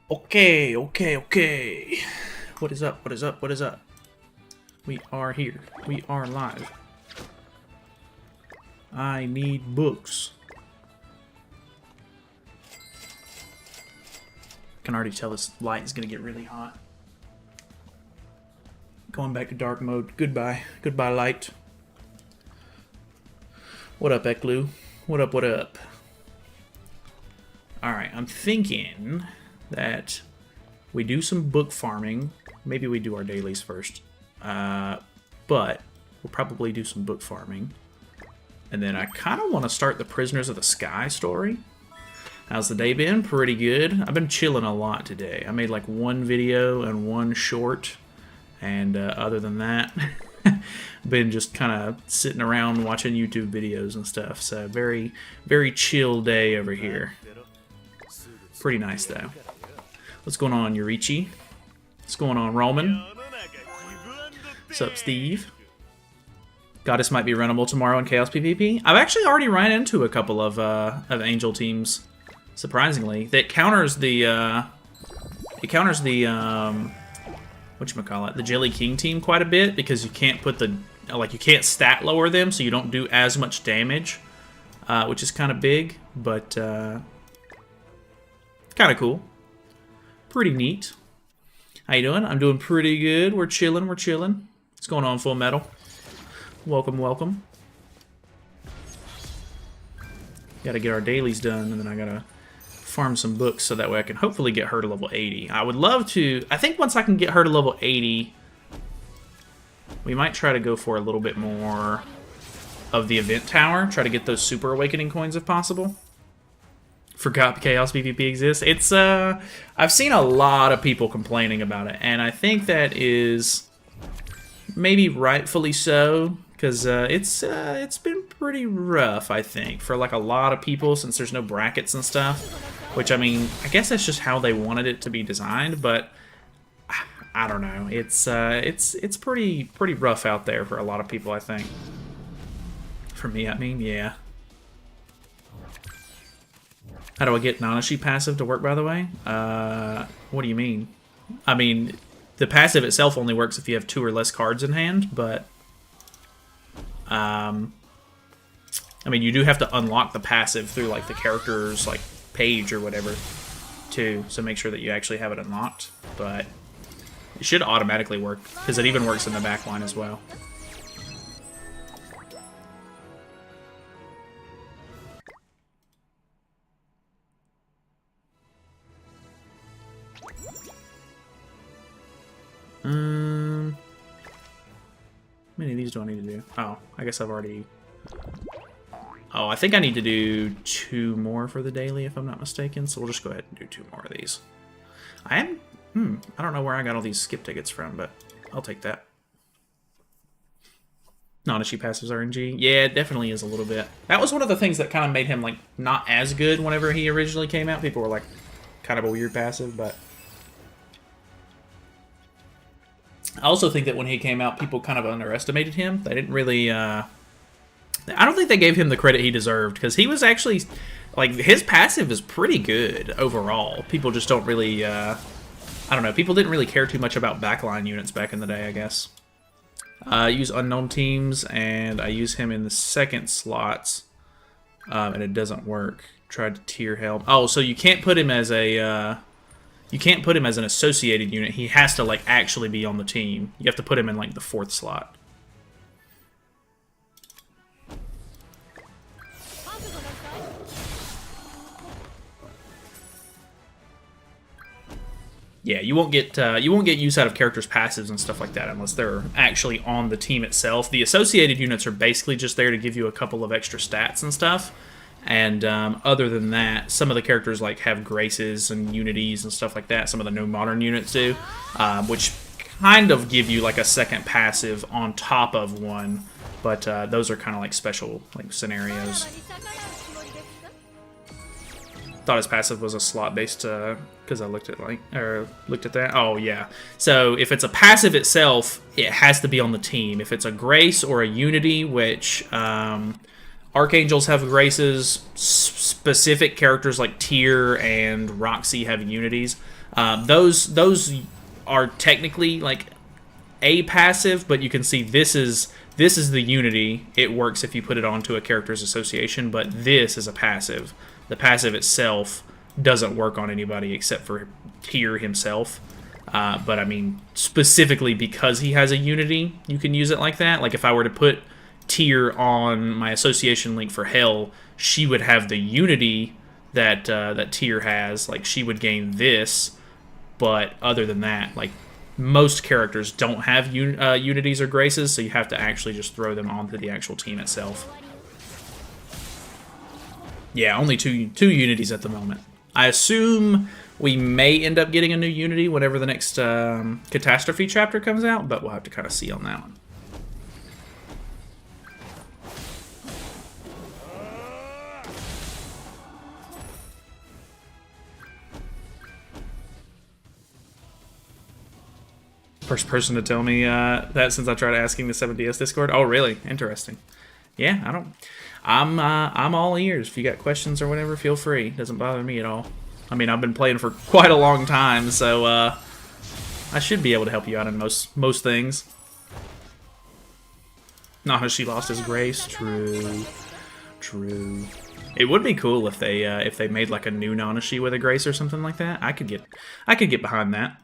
Okay, okay, okay. What is up? What is up? What is up? We are here. We are live. I need books. Can already tell this light is gonna get really hot. Going back to dark mode. Goodbye. Goodbye, light. What up, Eklu? What up, what up? Alright, I'm thinking that we do some book farming. Maybe we do our dailies first. But we'll probably do some book farming. And then I kind of want to start the Prisoners of the Sky story. How's the day been? Pretty good. I've been chilling a lot today. I made like one video and one short. And other than that, been just kind of sitting around watching YouTube videos and stuff. So very, very chill day over here. Pretty nice though. What's going on, Yurichi? What's going on, Roman? What's up, Steve? Goddess might be runnable tomorrow in Chaos PvP. I've actually already ran into a couple of Angel teams, surprisingly. That counters the whatchamacallit, the Jelly King team quite a bit, because you can't put the you can't stat lower them, so you don't do as much damage, which is kind of big, but kind of cool. Pretty neat. How you doing? I'm doing pretty good. We're chilling. We're chilling. What's going on, Full Metal? Welcome, welcome. Gotta get our dailies done, and then I gotta farm some books so that way I can hopefully get her to level 80. I would love to... I think once I can get her to level 80, we might try to go for a little bit more of the event tower. Try to get those Super Awakening coins if possible. Forgot Chaos PvP exists. It's, I've seen a lot of people complaining about it, and I think that is maybe rightfully so, because it's been pretty rough, I think, for like a lot of people, since there's no brackets and stuff. Which, I mean, I guess that's just how they wanted it to be designed, but I don't know. It's pretty rough out there for a lot of people, I think. For me, I mean, yeah. How do I get Nanashi passive to work, by the way? What do you mean? I mean, the passive itself only works if you have 2 or less cards in hand, but... I mean, you do have to unlock the passive through, like, the character's, like, page or whatever, too, so make sure that you actually have it unlocked, but it should automatically work, because it even works in the back line as well. How many of these do I need to do? Oh, I guess I've already... Oh, I think I need to do 2 more for the daily, if I'm not mistaken, so we'll just go ahead and do 2 more of these. I don't know where I got all these skip tickets from, but I'll take that. Nanashi passives RNG. Yeah, it definitely is a little bit. That was one of the things that kind of made him, like, not as good whenever he originally came out. People were like, kind of a weird passive, but... I also think that when he came out, people kind of underestimated him. They didn't really, I don't think they gave him the credit he deserved, because he was actually, like, his passive is pretty good overall. People just don't really, I don't know, people didn't really care too much about backline units back in the day, I guess. I use unknown teams, and I use him in the second slots, and it doesn't work. Tried to tier help. Oh, so you can't put him as a, you can't put him as an associated unit. He has to, like, actually be on the team. You have to put him in, like, the 4th slot. Yeah, you won't get use out of characters' passives and stuff like that unless they're actually on the team itself. The associated units are basically just there to give you a couple of extra stats and stuff. And other than that, some of the characters like have graces and unities and stuff like that. Some of the no modern units do, which kind of give you like a second passive on top of one. But those are kind of like special like scenarios. Thought his passive was a slot based because I looked at that. Oh yeah. So if it's a passive itself, it has to be on the team. If it's a grace or a unity, which Archangels have graces. Specific characters like Tyr and Roxy have unities. Those are technically like a passive, but you can see this is the unity. It works if you put it onto a character's association, but this is a passive. The passive itself doesn't work on anybody except for Tyr himself. But I mean, specifically because he has a unity, you can use it like that. Like if I were to put Tyr on my association link for Hell, she would have the unity that that Tyr has. Like she would gain this, but other than that, like most characters don't have unities or graces, so you have to actually just throw them onto the actual team itself. Yeah, only two unities at the moment. I assume we may end up getting a new unity whenever the next Catastrophe chapter comes out, but we'll have to kind of see on that one. First person to tell me that since I tried asking the 7DS Discord. Oh, really? Interesting. Yeah, I'm all ears. If you got questions or whatever, feel free. Doesn't bother me at all. I mean, I've been playing for quite a long time, so I should be able to help you out in most things. Nanashi lost his grace. True. It would be cool if they made like a new Nanashi with a grace or something like that. I could get behind that.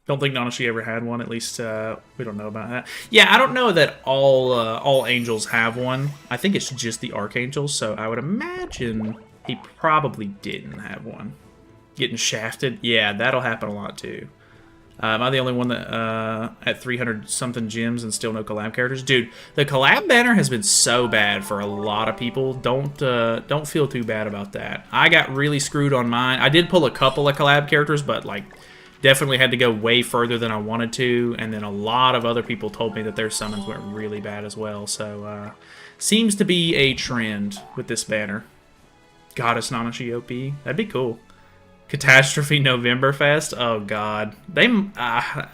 Don't think Nanashi ever had one. At least we don't know about that. Yeah, I don't know that all angels have one. I think it's just the archangels. So I would imagine he probably didn't have one. Getting shafted, yeah, that'll happen a lot too. Am I the only one that at 300 something gems and still no collab characters? Dude, the collab banner has been so bad for a lot of people. Don't feel too bad about that. I got really screwed on mine. I did pull a couple of collab characters, but like definitely had to go way further than I wanted to, and then a lot of other people told me that their summons went really bad as well, so seems to be a trend with this banner. Goddess Nanashi OP, that'd be cool. Catastrophe Novemberfest, oh god. I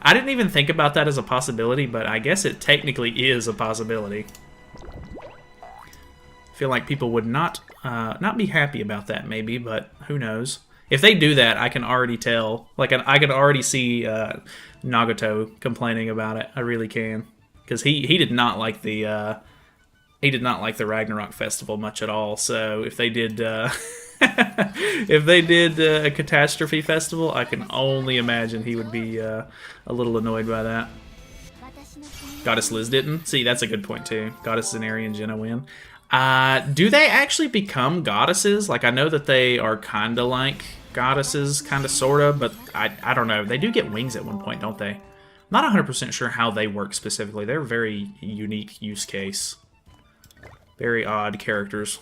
didn't even think about that as a possibility, but I guess it technically is a possibility. I feel like people would not be happy about that maybe, but who knows. If they do that, I can already tell. Like, I can already see Nagato complaining about it. I really can, because he did not like the Ragnarok festival much at all. So if they did if they did a Catastrophe festival, I can only imagine he would be a little annoyed by that. Goddess Liz didn't. See, that's a good point too. Goddess Zenari and Jenna win. Do they actually become goddesses? Like, I know that they are kind of like goddesses, kind of, sort of, but I don't know. They do get wings at one point, don't they? Not 100% sure how they work specifically. They're a very unique use case. Very odd characters.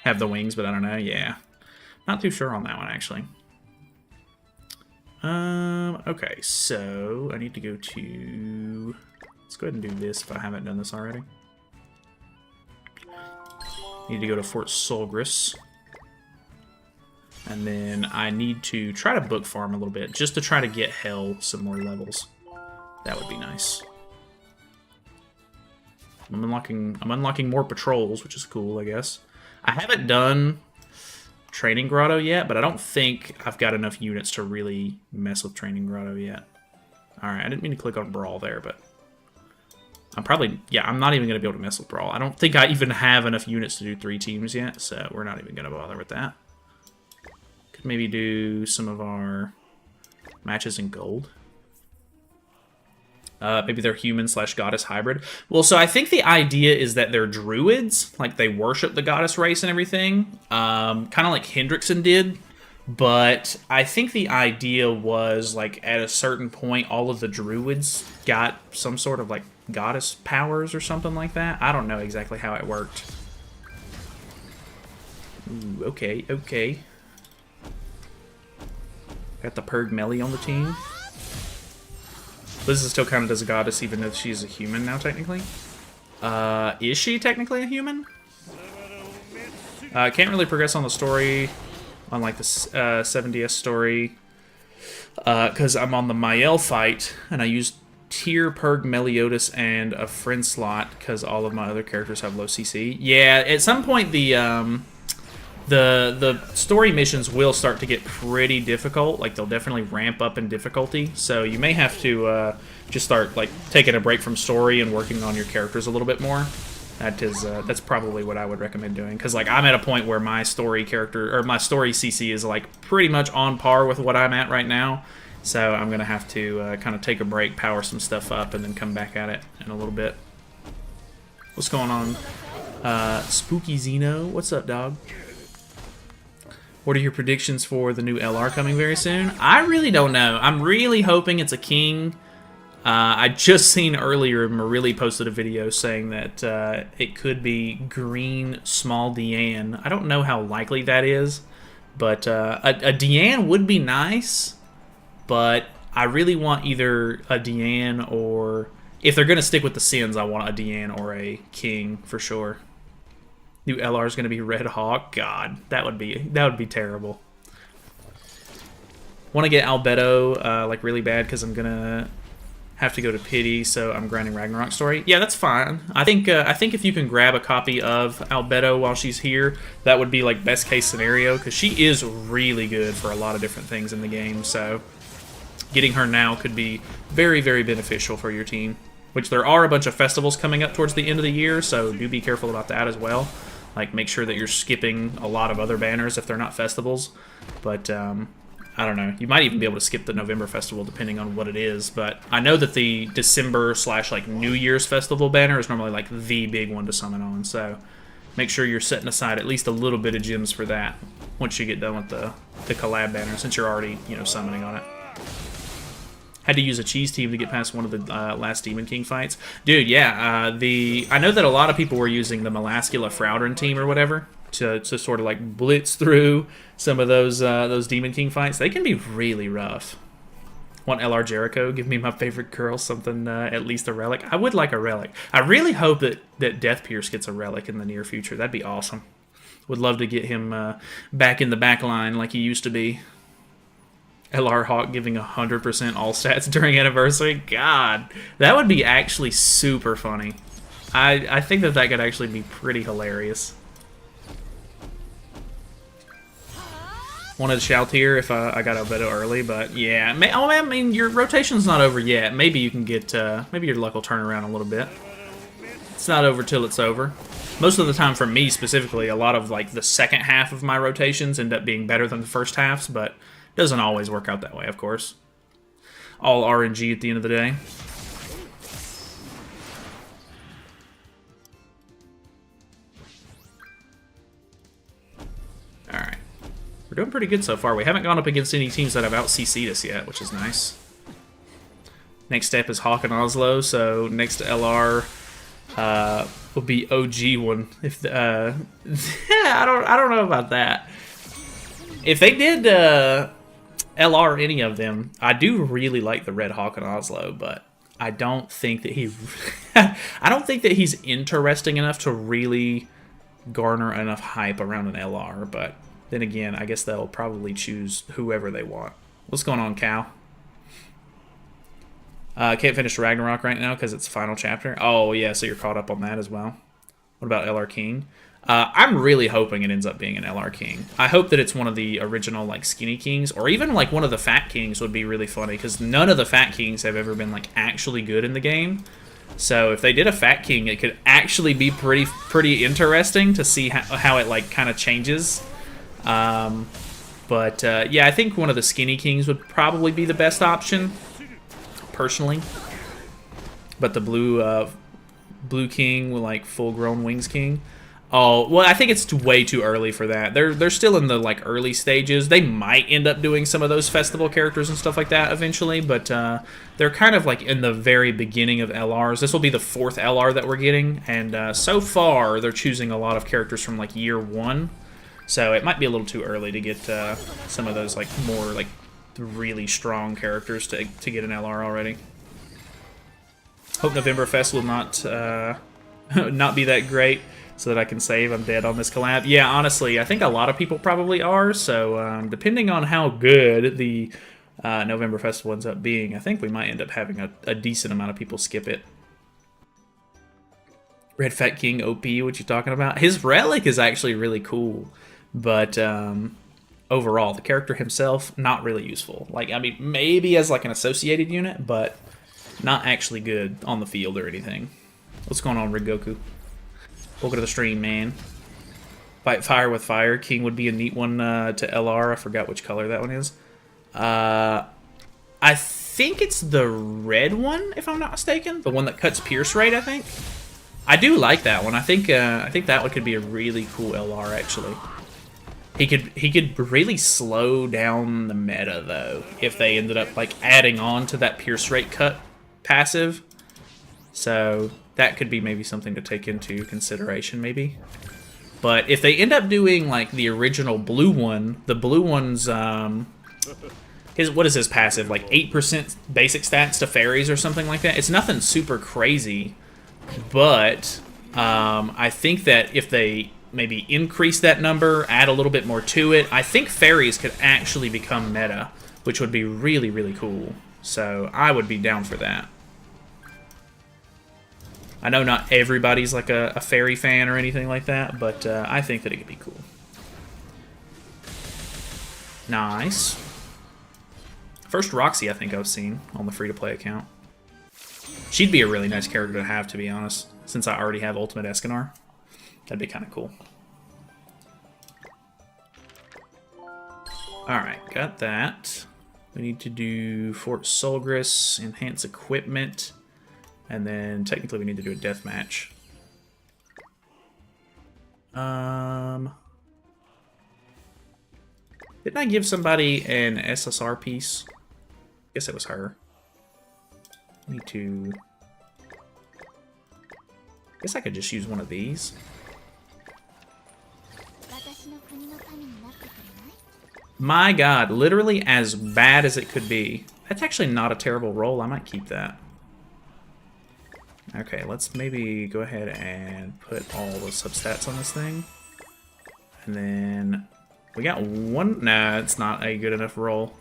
Have the wings, but I don't know. Yeah. Not too sure on that one, actually. Okay, so I need to go to... Let's go ahead and do this if I haven't done this already. Need to go to Fort Solgris. And then I need to try to book farm a little bit, just to try to get Hell some more levels. That would be nice. I'm unlocking more patrols, which is cool, I guess. I haven't done Training Grotto yet, but I don't think I've got enough units to really mess with Training Grotto yet. Alright, I didn't mean to click on Brawl there, but... I'm not even going to be able to mess with Brawl. I don't think I even have enough units to do 3 teams yet, so we're not even going to bother with that. Could maybe do some of our matches in gold. Maybe they're human/goddess hybrid. Well, so I think the idea is that they're druids, like they worship the goddess race and everything, kind of like Hendrickson did. But I think the idea was, like, at a certain point, all of the druids got some sort of, like, goddess powers or something like that. I don't know exactly how it worked. Ooh, okay. Got the Purg Melly on the team. Liz still counted as a goddess, even though she's a human now, technically. Is she technically a human? Can't really progress on the story, on like the 7DS story, because I'm on the Mael fight, and I used tier perg Meliodas and a friend slot because all of my other characters have low CC. Yeah, at some point the story missions will start to get pretty difficult. Like, they'll definitely ramp up in difficulty. So you may have to just start like taking a break from story and working on your characters a little bit more. That's probably what I would recommend doing, because like I'm at a point where my story character or my story CC is like pretty much on par with what I'm at right now. So I'm gonna have to kind of take a break, power some stuff up, and then come back at it in a little bit. What's going on? Spooky Zeno, what's up, dog? What are your predictions for the new LR coming very soon? I really don't know. I'm really hoping it's a king. I just seen earlier, Marilli posted a video saying that it could be green small Deanne. I don't know how likely that is, but a Deanne would be nice, but I really want either a Deanne or, if they're going to stick with the Sins, I want a Deanne or a king for sure. New LR is going to be Red Hawk. God, that would be terrible. Want to get Albedo like really bad because I'm going to have to go to Pity, so I'm grinding Ragnarok Story. Yeah, that's fine. I think if you can grab a copy of Albedo while she's here, that would be like best case scenario, because she is really good for a lot of different things in the game. So getting her now could be very, very beneficial for your team. Which there are a bunch of festivals coming up towards the end of the year, so do be careful about that as well. Like, make sure that you're skipping a lot of other banners if they're not festivals. But I don't know. You might even be able to skip the November festival depending on what it is. But I know that the December / like New Year's festival banner is normally like the big one to summon on. So make sure you're setting aside at least a little bit of gems for that once you get done with the collab banner, since you're already, you know, summoning on it. Had to use a cheese team to get past one of the last Demon King fights. Dude, yeah, I know that a lot of people were using the Melascula Fraudrin team or whatever to sort of like blitz through some of those Demon King fights. They can be really rough. Want LR Jericho? Give me my favorite girl, something, at least a relic. I would like a relic. I really hope that Death Pierce gets a relic in the near future. That'd be awesome. Would love to get him back in the back line like he used to be. LR Hawk giving 100% all stats during anniversary. God, that would be actually super funny. I think that could actually be pretty hilarious. Wanted to shout here if I got Albedo early, but yeah. I mean, your rotation's not over yet. Maybe you can get, maybe your luck will turn around a little bit. It's not over till it's over. Most of the time for me specifically, a lot of like the second half of my rotations end up being better than the first halves, but doesn't always work out that way, of course. All RNG at the end of the day. Alright. We're doing pretty good so far. We haven't gone up against any teams that have out-CC'd us yet, which is nice. Next step is Hawk and Oslo, so next LR will be OG one. If I don't know about that. If they did LR any of them, I do really like the Red Hawk and Oslo, but I don't think that he's interesting enough to really garner enough hype around an LR. But then again, I guess they'll probably choose whoever they want. What's going on, Cal? Can't finish Ragnarok right now because it's the final chapter. Oh yeah, so you're caught up on that as well. What about LR King? I'm really hoping it ends up being an LR King. I hope that it's one of the original like skinny kings, or even like one of the fat kings would be really funny, because none of the fat kings have ever been like actually good in the game. So if they did a fat king, it could actually be pretty interesting to see how it like kind of changes. Yeah, I think one of the skinny kings would probably be the best option, personally. But the blue king with like full-grown wings king. Oh, well, I think it's way too early for that. They're still in the like early stages. They might end up doing some of those festival characters and stuff like that eventually, but they're kind of like in the very beginning of LRs. This will be the 4th LR that we're getting, and so far they're choosing a lot of characters from like year 1. So it might be a little too early to get some of those like more like really strong characters to get an LR already. Hope November Fest will not not be that great, so that I can save. I'm dead on this collab. Yeah, honestly, I think a lot of people probably are, so depending on how good the November Festival ends up being, I think we might end up having a decent amount of people skip it. Red Fat King OP, what you talking about? His relic is actually really cool, but overall, the character himself, not really useful. Like, I mean, maybe as like an associated unit, but not actually good on the field or anything. What's going on, Rigoku? Welcome to the stream, man. Fight fire with fire. King would be a neat one to LR. I forgot which color that one is. I think it's the red one, if I'm not mistaken. The one that cuts pierce rate, I think. I do like that one. I think that one could be a really cool LR, actually. He could really slow down the meta, though, if they ended up like adding on to that pierce rate cut passive. So that could be maybe something to take into consideration, maybe. But if they end up doing like the original blue one, the blue one's what is his passive? Like 8% basic stats to fairies or something like that. It's nothing super crazy, but I think that if they maybe increase that number, add a little bit more to it, I think fairies could actually become meta, which would be really, really cool. So I would be down for that. I know not everybody's like a fairy fan or anything like that, but I think that it could be cool. Nice. First Roxy I think I've seen on the free-to-play account. She'd be a really nice character to have, to be honest, since I already have Ultimate Escanor. That'd be kind of cool. Alright, got that. We need to do Fort Solgris, enhance equipment, and then technically we need to do a death match. Didn't I give somebody an SSR piece? Guess it was her. Need to... Guess I could just use one of these. My god, literally as bad as it could be. That's actually not a terrible roll. I might keep that. Okay, let's maybe go ahead and put all the substats on this thing. And then we got one. Nah, it's not a good enough roll.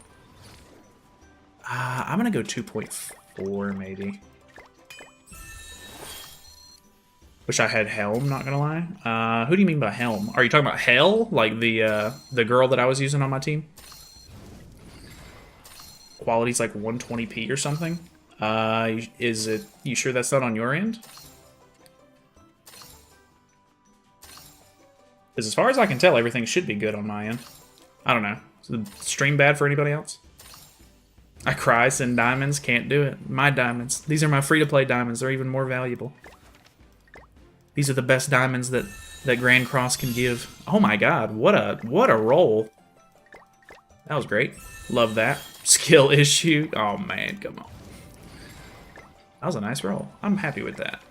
I'm gonna go 2.4 maybe. Wish I had Helm, not gonna lie. Who do you mean by Helm? Are you talking about Hell? Like the girl that I was using on my team? Quality's like 120p or something. Is it? You sure that's not on your end? Because as far as I can tell, everything should be good on my end. I don't know. Is the stream bad for anybody else? I cry, send diamonds, can't do it. My diamonds. These are my free-to-play diamonds. They're even more valuable. These are the best diamonds that Grand Cross can give. Oh my god, what a roll. That was great. Love that. Skill issue. Oh man, come on. That was a nice roll. I'm happy with that.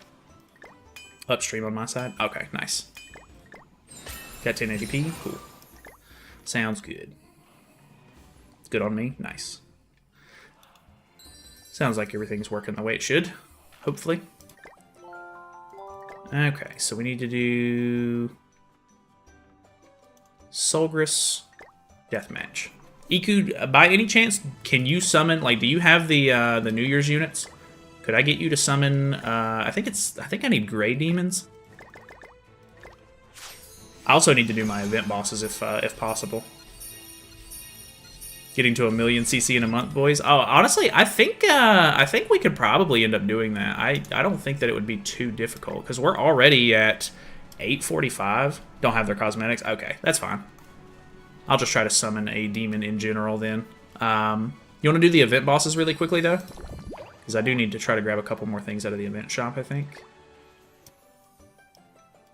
Upstream on my side. Okay, nice. Got 1080p. Cool. Sounds good. It's good on me. Nice. Sounds like everything's working the way it should. Hopefully. Okay, so we need to do Solgris Deathmatch. Iku, by any chance, can you summon? Like, do you have the New Year's units? Could I get you to summon? I think I need Gray Demons. I also need to do my event bosses if possible. Getting to 1,000,000 CC in a month, boys. Oh, honestly, I think we could probably end up doing that. I don't think that it would be too difficult because we're already at 845. Don't have their cosmetics. Okay, that's fine. I'll just try to summon a demon in general then. You want to do the event bosses really quickly though? Because I do need to try to grab a couple more things out of the event shop, I think.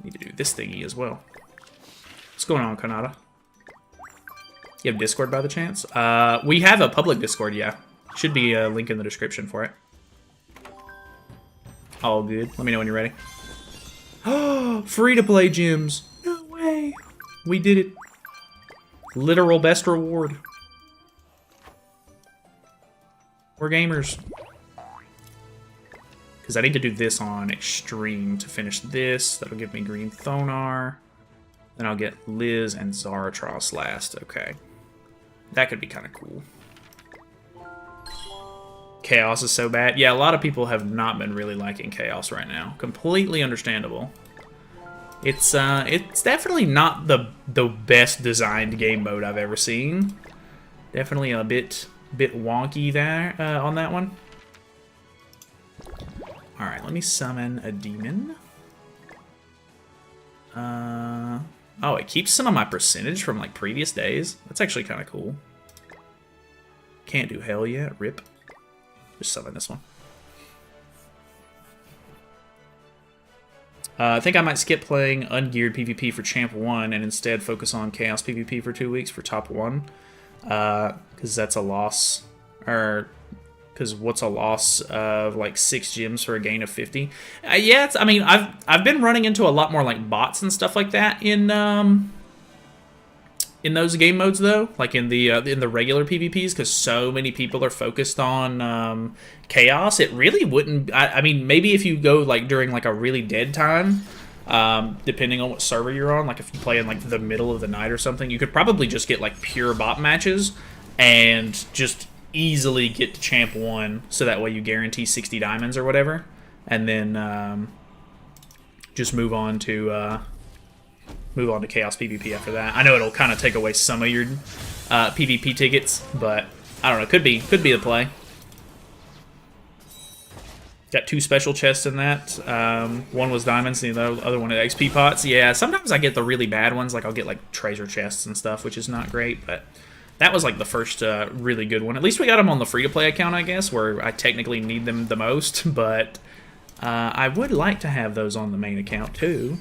Need to do this thingy as well. What's going on, Kanata? You have Discord by the chance? We have a public Discord, yeah. Should be a link in the description for it. All good. Let me know when you're ready. Oh, free-to-play gyms. No way. We did it. Literal best reward. We're gamers. Because I need to do this on Extreme to finish this. That'll give me Green Thonar. Then I'll get Liz and Zaratros last. Okay. That could be kind of cool. Chaos is so bad. Yeah, a lot of people have not been really liking Chaos right now. Completely understandable. It's definitely not the best designed game mode I've ever seen. Definitely a bit wonky there on that one. All right, let me summon a demon. Oh, it keeps some of my percentage from like previous days. That's actually kind of cool. Can't do hell yet. Rip. Just summon this one. I think I might skip playing ungeared PvP for Champ 1 and instead focus on Chaos PvP for 2 weeks for Top 1. Because that's a loss. Or, because what's a loss of like 6 gems for a gain of 50? Yeah, I mean, I've been running into a lot more like bots and stuff like that in those game modes though, like in the regular PvPs, because so many people are focused on Chaos. It really wouldn't. I mean, maybe if you go like during like a really dead time, depending on what server you're on, like if you play in like the middle of the night or something, you could probably just get like pure bot matches and just easily get to Champ 1, so that way you guarantee 60 diamonds or whatever, and then just move on to Chaos PvP after that. I know it'll kind of take away some of your PvP tickets, but I don't know. Could be the play. Got 2 special chests in that. One was diamonds, and the other one had XP pots. Yeah, sometimes I get the really bad ones. Like I'll get like treasure chests and stuff, which is not great, but that was like the first really good one. At least we got them on the free-to-play account, I guess, where I technically need them the most, but I would like to have those on the main account too.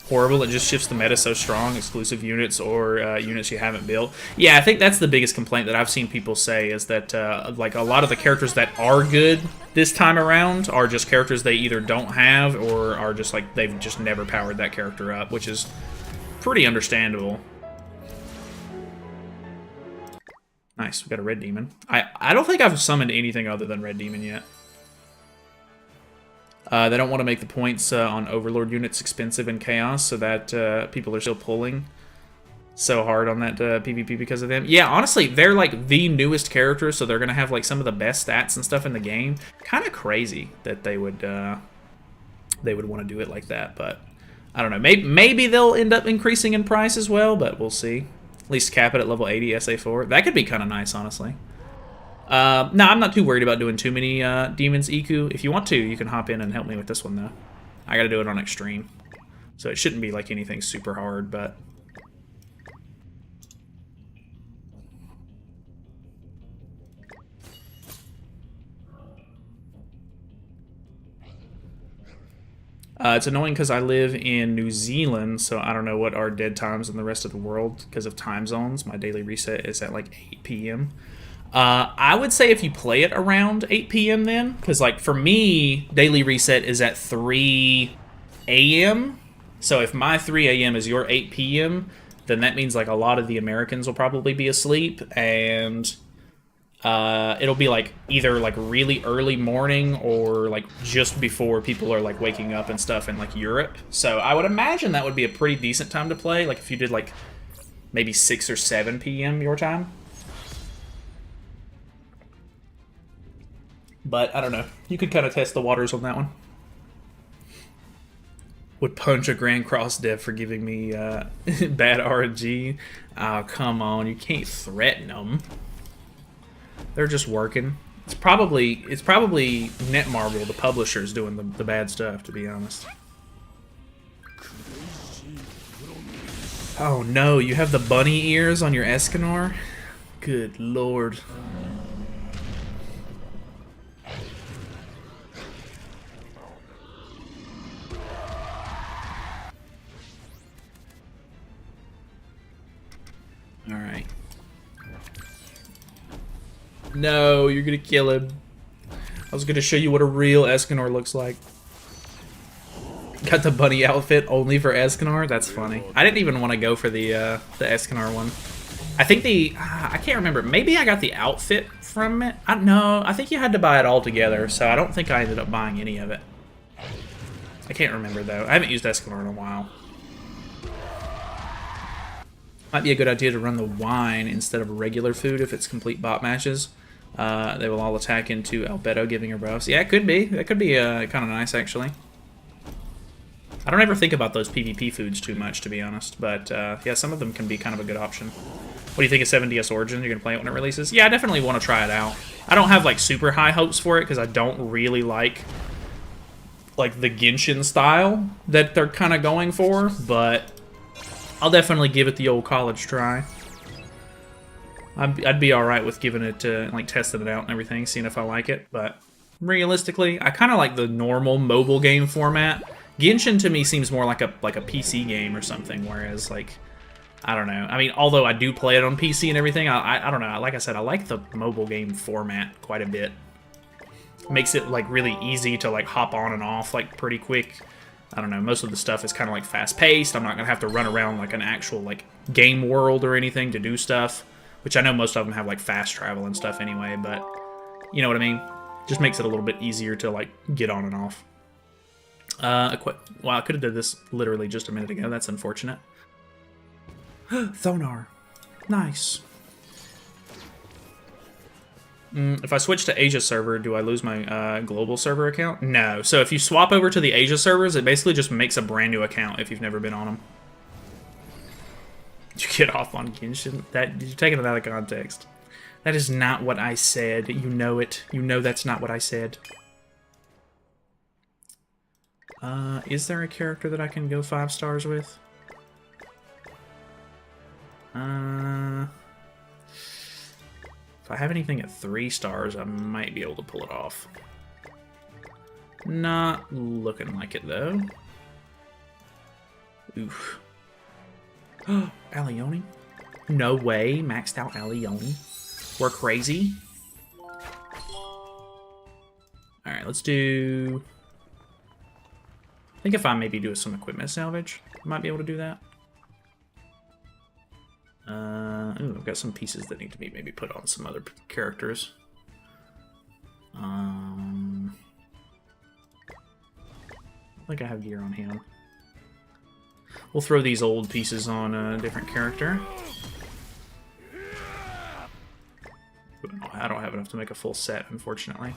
Horrible, it just shifts the meta so strong, exclusive units or units you haven't built. Yeah, I think that's the biggest complaint that I've seen people say, is that like a lot of the characters that are good this time around are just characters they either don't have or are just like they've just never powered that character up, which is pretty understandable. Nice, we got a red demon. I don't think I've summoned anything other than red demon yet. They don't want to make the points on Overlord units expensive in Chaos, so that people are still pulling so hard on that PvP because of them. Yeah, honestly, they're like the newest characters, so they're going to have like some of the best stats and stuff in the game. Kind of crazy that they would want to do it like that, but I don't know. Maybe they'll end up increasing in price as well, but we'll see. At least cap it at level 80 SA4. That could be kind of nice, honestly. No, I'm not too worried about doing too many demons, Iku. If you want to, you can hop in and help me with this one, though. I gotta do it on extreme. So it shouldn't be like anything super hard, but... it's annoying because I live in New Zealand, so I don't know what are dead times in the rest of the world because of time zones. My daily reset is at like 8 p.m. I would say if you play it around 8 p.m. then, because like for me, daily reset is at 3 a.m. So if my 3 a.m. is your 8 p.m., then that means like a lot of the Americans will probably be asleep, and it'll be like either like really early morning or like just before people are like waking up and stuff in like Europe. So I would imagine that would be a pretty decent time to play, like if you did like maybe 6 or 7 p.m. your time. But I don't know. You could kind of test the waters on that one. Would punch a Grand Cross dev for giving me bad RNG. Oh, come on. You can't threaten them. They're just working. It's probably Netmarble, the publishers, doing the bad stuff, to be honest. Oh no, you have the bunny ears on your Escanor? Good lord. Alright. No, you're gonna kill him. I was gonna show you what a real Escanor looks like. Got the bunny outfit only for Escanor? That's funny. I didn't even want to go for the Escanor one. I think I can't remember. Maybe I got the outfit from it? No, I think you had to buy it all together, so I don't think I ended up buying any of it. I can't remember, though. I haven't used Escanor in a while. Might be a good idea to run the wine instead of regular food if it's complete bot matches. They will all attack into Albedo, giving her buffs. Yeah, it could be. That could be kind of nice, actually. I don't ever think about those PvP foods too much, to be honest. But, yeah, some of them can be kind of a good option. What do you think of 7DS Origins? You're going to play it when it releases? Yeah, I definitely want to try it out. I don't have, like, super high hopes for it, because I don't really like the Genshin style that they're kind of going for. But I'll definitely give it the old college try. I'd be alright with giving it, like, testing it out and everything, seeing if I like it. But realistically, I kind of like the normal mobile game format. Genshin to me seems more like a PC game or something, whereas, like, I don't know. I mean, although I do play it on PC and everything, I don't know. Like I said, I like the mobile game format quite a bit. Makes it, like, really easy to, like, hop on and off, like, pretty quick. I don't know. Most of the stuff is kind of, like, fast-paced. I'm not going to have to run around, like, an actual, like, game world or anything to do stuff, which I know most of them have, like, fast travel and stuff anyway, but you know what I mean? Just makes it a little bit easier to, like, get on and off. Wow, I could have did this literally just a minute ago. That's unfortunate. Thonar. Nice. If I switch to Asia server, do I lose my global server account? No. So if you swap over to the Asia servers, it basically just makes a brand new account if you've never been on them. You get off on Genshin? You're taking it out of context. That is not what I said. You know it. You know that's not what I said. Is there a character that I can go 5 stars with? If I have anything at 3 stars, I might be able to pull it off. Not looking like it, though. Oof. Alioni? No way, maxed out Alioni. We're crazy. Alright, let's do... I think if I maybe do some equipment salvage, I might be able to do that. Ooh, I've got some pieces that need to be maybe put on some other characters. I think I have gear on him. We'll throw these old pieces on a different character. I don't have enough to make a full set, unfortunately.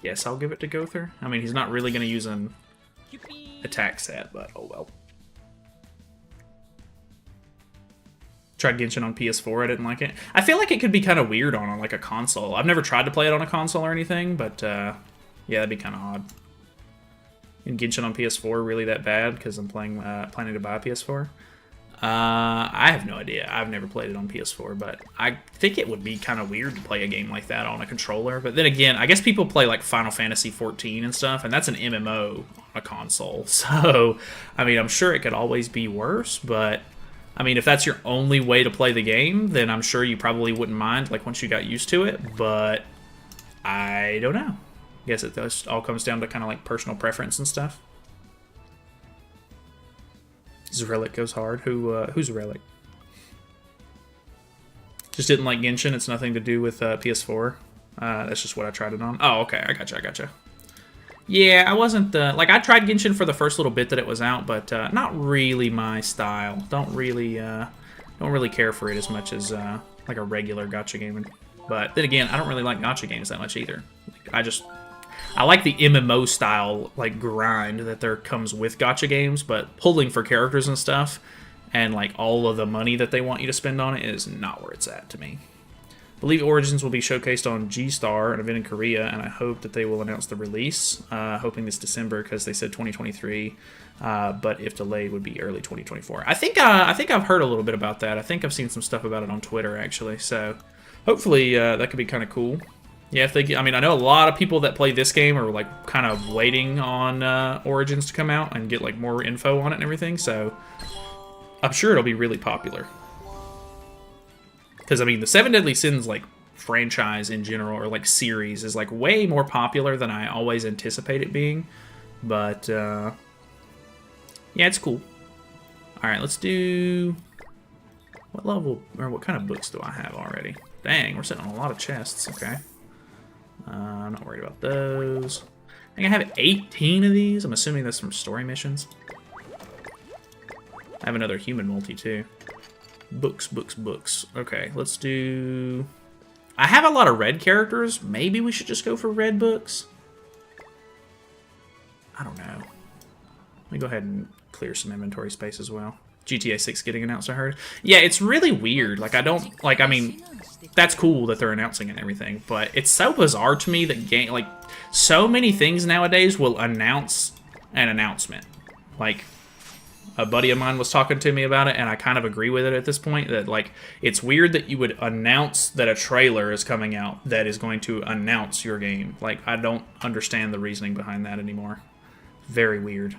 Yes, I'll give it to Gother. I mean, he's not really going to use an attack set, but oh well. Tried Genshin on PS4, I didn't like it. I feel like it could be kind of weird on like a console. I've never tried to play it on a console or anything, but yeah, that'd be kind of odd. And Genshin on PS4 really that bad because I'm planning to buy a PS4? I have no idea. I've never played it on PS4, but I think it would be kind of weird to play a game like that on a controller. But then again, I guess people play like Final Fantasy XIV and stuff, and that's an MMO on a console. So, I mean, I'm sure it could always be worse, but I mean, if that's your only way to play the game, then I'm sure you probably wouldn't mind, like, once you got used to it, but I don't know. I guess it just all comes down to kind of like personal preference and stuff. Relic goes hard. Who's Relic? Just didn't like Genshin. It's nothing to do with PS4. That's just what I tried it on. Oh, okay. I gotcha. Yeah, I wasn't like I tried Genshin for the first little bit that it was out, but not really my style. Don't really care for it as much as like a regular gacha game. But then again, I don't really like gacha games that much either. Like, I like the MMO style, like, grind that there comes with gacha games, but pulling for characters and stuff, and, like, all of the money that they want you to spend on it is not where it's at to me. I believe Origins will be showcased on G-Star, an event in Korea, and I hope that they will announce the release, hoping this December, because they said 2023, but if delayed, would be early 2024. I think I've heard a little bit about that. I think I've seen some stuff about it on Twitter, actually, so hopefully that could be kind of cool. Yeah, if they, I mean, I know a lot of people that play this game are like kind of waiting on Origins to come out and get like more info on it and everything. So I'm sure it'll be really popular. Because I mean, the Seven Deadly Sins like franchise in general or like series is like way more popular than I always anticipate it being. But yeah, it's cool. All right, let's do. What level or what kind of books do I have already? Dang, we're sitting on a lot of chests. Okay. I'm not worried about those. I think I have 18 of these. I'm assuming that's from story missions. I have another human multi, too. Books, books, books. Okay, let's do... I have a lot of red characters. Maybe we should just go for red books? I don't know. Let me go ahead and clear some inventory space as well. GTA 6 getting announced, I heard. Yeah, it's really weird. Like, I don't... Like, I mean, that's cool that they're announcing it and everything, but it's so bizarre to me that game... Like, so many things nowadays will announce an announcement. Like, a buddy of mine was talking to me about it, and I kind of agree with it at this point, that, like, it's weird that you would announce that a trailer is coming out that is going to announce your game. Like, I don't understand the reasoning behind that anymore. Very weird.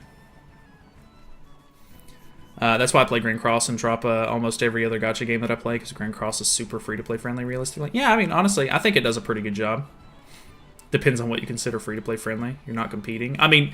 That's why I play Grand Cross and drop almost every other gacha game that I play, because Grand Cross is super free-to-play friendly, realistically. Yeah, I mean, honestly, I think it does a pretty good job. Depends on what you consider free-to-play friendly. You're not competing. I mean,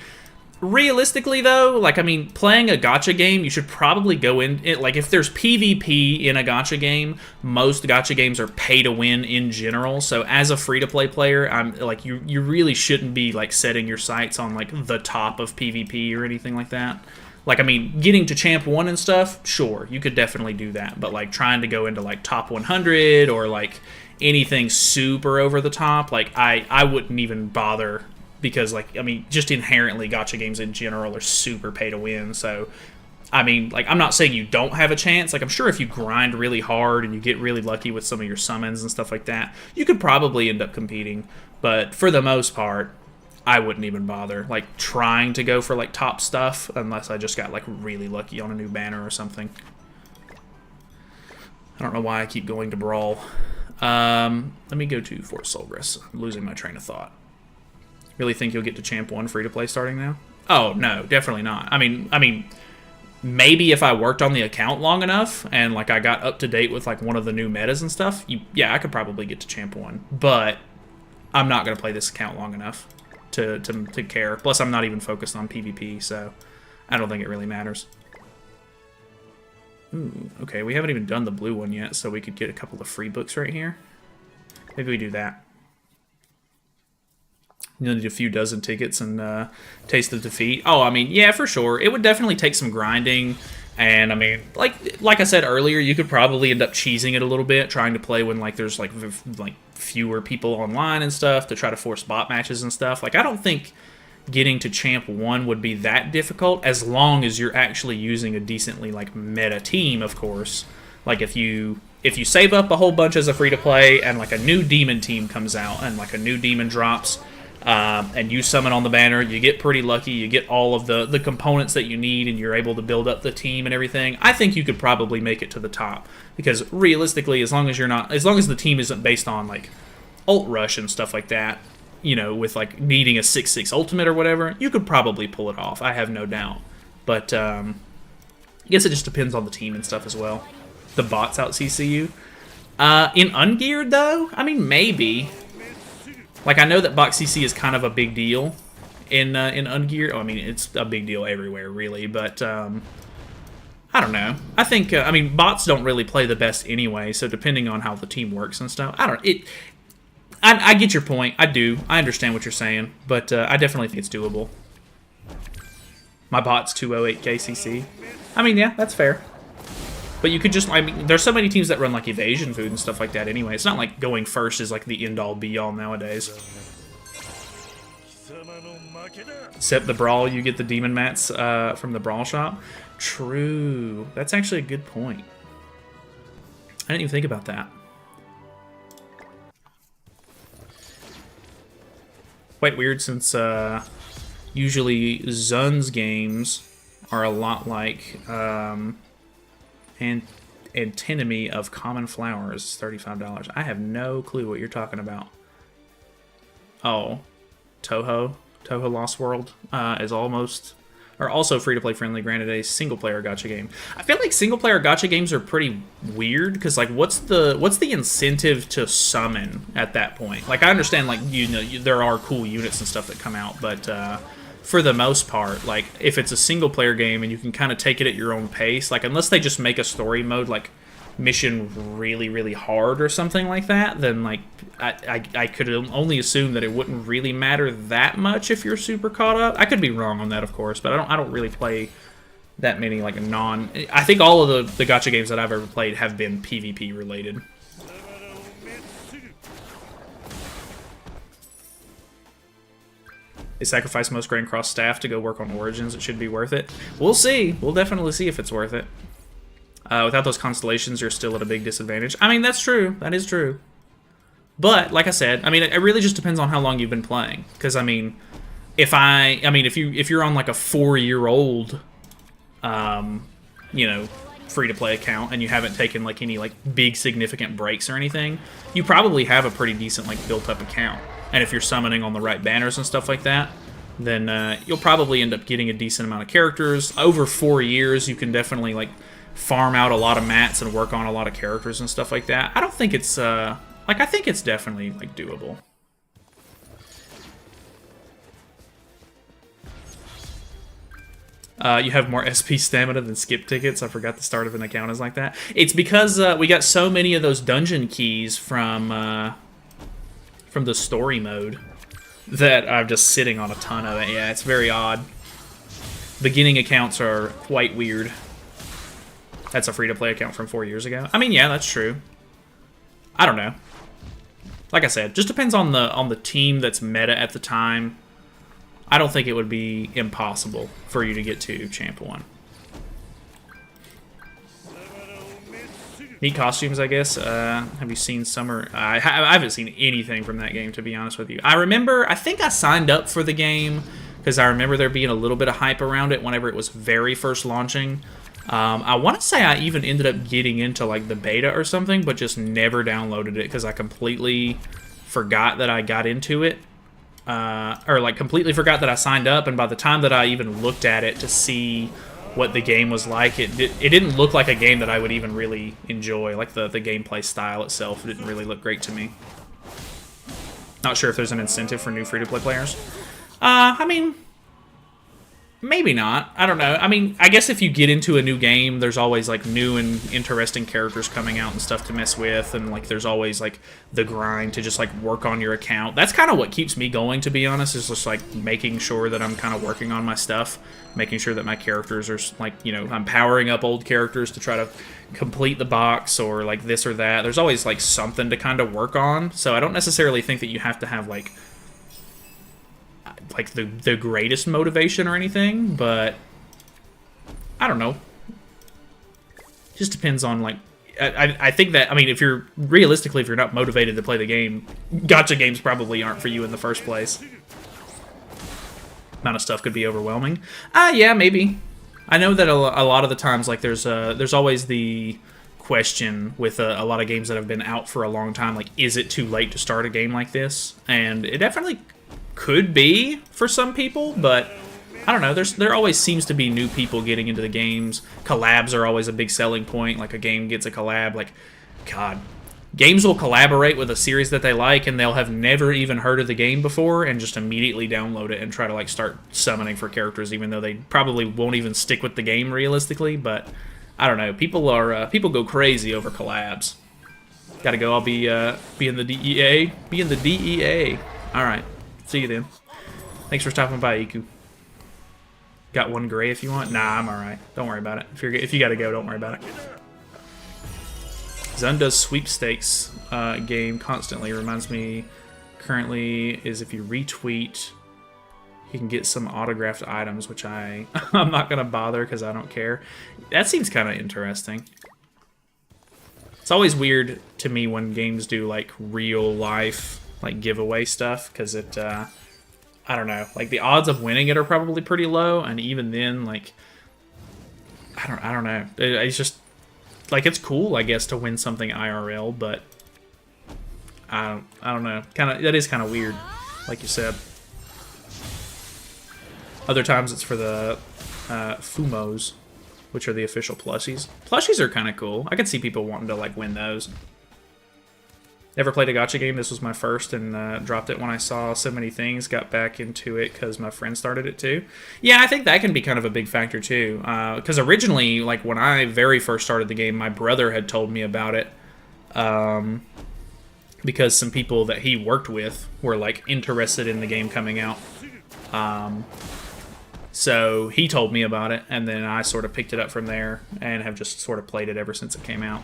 realistically, though, like, I mean, playing a gacha game, you should probably go in... Like, if there's PvP in a gacha game, most gacha games are pay-to-win in general. So, as a free-to-play player, I'm like, you really shouldn't be, like, setting your sights on, like, the top of PvP or anything like that. Like, I mean, getting to Champ 1 and stuff, sure, you could definitely do that. But, like, trying to go into, like, top 100 or, like, anything super over the top, like, I wouldn't even bother, because, like, I mean, just inherently, gacha games in general are super pay to win. So, I mean, like, I'm not saying you don't have a chance. Like, I'm sure if you grind really hard and you get really lucky with some of your summons and stuff like that, you could probably end up competing. But for the most part, I wouldn't even bother, like, trying to go for, like, top stuff unless I just got, like, really lucky on a new banner or something. I don't know why I keep going to Brawl. Let me go to Fort Solgris. I'm losing my train of thought. Really think you'll get to Champ 1 free-to-play starting now? Oh, no, definitely not. I mean, maybe if I worked on the account long enough and, like, I got up to date with, like, one of the new metas and stuff, yeah, I could probably get to Champ 1. But I'm not going to play this account long enough to care. Plus, I'm not even focused on PvP, so I don't think it really matters. Ooh, okay, we haven't even done the blue one yet, so we could get a couple of free books right here. Maybe we do that. You'll need a few dozen tickets and Taste the Defeat. Oh, I mean, yeah, for sure. It would definitely take some grinding. And, I mean, like I said earlier, you could probably end up cheesing it a little bit, trying to play when, like, there's, like fewer people online and stuff to try to force bot matches and stuff. Like, I don't think getting to Champ 1 would be that difficult, as long as you're actually using a decently, like, meta team, of course. Like, if you save up a whole bunch as a free-to-play and, like, a new demon team comes out and, like, a new demon drops... and you summon on the banner, you get pretty lucky, you get all of the components that you need, and you're able to build up the team and everything. I think you could probably make it to the top, because realistically, as long as the team isn't based on, like, ult rush and stuff like that, you know, with, like, needing a 6/6 ultimate or whatever, you could probably pull it off, I have no doubt. But I guess it just depends on the team and stuff as well. The bots out CCU. In ungeared, though, I mean, maybe. Like, I know that box CC is kind of a big deal in ungeared. Oh, I mean, it's a big deal everywhere, really. But, I don't know. I think, I mean, bots don't really play the best anyway, so depending on how the team works and stuff, I get your point. I do. I understand what you're saying, but I definitely think it's doable. My bot's 208 KCC. I mean, yeah, that's fair. But you could just, I mean, there's so many teams that run, like, evasion food and stuff like that anyway. It's not like going first is, like, the end-all, be-all nowadays. Except the Brawl, you get the Demon Mats from the Brawl shop. True. That's actually a good point. I didn't even think about that. Quite weird, since usually Zun's games are a lot like... Antinomy of Common Flowers, $35. I have no clue what you're talking about. Oh, Toho Lost World is also free-to-play friendly, granted a single-player gacha game. I feel like single-player gacha games are pretty weird, because, like, what's the incentive to summon at that point? Like, I understand, like, you know, there are cool units and stuff that come out, but for the most part, like, if it's a single-player game and you can kind of take it at your own pace, like, unless they just make a story mode, like, mission really, really hard or something like that, then like I could only assume that it wouldn't really matter that much if you're super caught up. I could be wrong on that, of course, but I don't really play that many like I think all of the gacha games that I've ever played have been PvP related. They sacrifice most Grand Cross staff to go work on Origins. It should be worth it. We'll see. We'll definitely see if it's worth it. Without those constellations, you're still at a big disadvantage. I mean, that's true. That is true. But, like I said, I mean, it really just depends on how long you've been playing. Because, I mean, if you're on, like, a 4-year-old, you know, free-to-play account and you haven't taken, like, any, like, big significant breaks or anything, you probably have a pretty decent, like, built-up account. And if you're summoning on the right banners and stuff like that, then you'll probably end up getting a decent amount of characters. Over 4 years, you can definitely, like, farm out a lot of mats and work on a lot of characters and stuff like that. I don't think it's, I think it's definitely, like, doable. You have more SP stamina than skip tickets. I forgot the start of an account is like that. It's because we got so many of those dungeon keys from the story mode that I'm just sitting on a ton of it. Yeah, it's very odd. Beginning accounts are quite weird. That's a free-to-play account from 4 years ago. I mean, yeah, that's true. I don't know. Like I said, just depends on the team that's meta at the time. I don't think it would be impossible for you to get to Champ 1. Neat costumes, I guess. Have you seen Summer? I haven't seen anything from that game, to be honest with you. I think I signed up for the game because I remember there being a little bit of hype around it whenever it was very first launching. I want to say I even ended up getting into like the beta or something, but just never downloaded it because I completely forgot that I got into it. Or like completely forgot that I signed up, and by the time that I even looked at it to see what the game was like, it didn't look like a game that I would even really enjoy. Like the gameplay style itself didn't really look great to me. Not sure if there's an incentive for new free-to-play players. I mean, maybe not. I don't know. I mean, I guess if you get into a new game, there's always like new and interesting characters coming out and stuff to mess with, and like there's always like the grind to just like work on your account. That's kind of what keeps me going, to be honest, is just like making sure that I'm kind of working on my stuff, making sure that my characters are like, you know, I'm powering up old characters to try to complete the box or like this or that. There's always like something to kind of work on, so I don't necessarily think that you have to have like the greatest motivation or anything, but I don't know. Just depends on like I think that, I mean, if you're not motivated to play the game, gacha games probably aren't for you in the first place. Amount of stuff could be overwhelming. Yeah, maybe. I know that a lot of the times, like there's always the question with a lot of games that have been out for a long time, like, is it too late to start a game like this? And it definitely could be for some people, but I don't know. There always seems to be new people getting into the games. Collabs are always a big selling point. Like a game gets a collab, like, God, games will collaborate with a series that they like, and they'll have never even heard of the game before, and just immediately download it and try to like start summoning for characters, even though they probably won't even stick with the game realistically. But I don't know. People go crazy over collabs. Gotta go. I'll be in the DEA. Be in the DEA. All right. See you then. Thanks for stopping by, Iku. Got one gray if you want? Nah, I'm alright. Don't worry about it. If you gotta go, don't worry about it. Zunda's sweepstakes game constantly reminds me currently is if you retweet, you can get some autographed items, which I'm not gonna bother because I don't care. That seems kind of interesting. It's always weird to me when games do like real life like giveaway stuff, because it I don't know, like the odds of winning it are probably pretty low, and even then, like I don't know, it's just like, it's cool, I guess, to win something IRL, but I don't know, that is kind of weird, like you said. Other times it's for the Fumos, which are the official plushies. Plushies are kind of cool. I could see people wanting to like win those. Never played a gacha game. This was my first, and dropped it when I saw so many things. Got back into it because my friend started it too. Yeah, I think that can be kind of a big factor too. Because originally, like when I very first started the game, my brother had told me about it. Because some people that he worked with were like interested in the game coming out. So he told me about it, and then I sort of picked it up from there and have just sort of played it ever since it came out.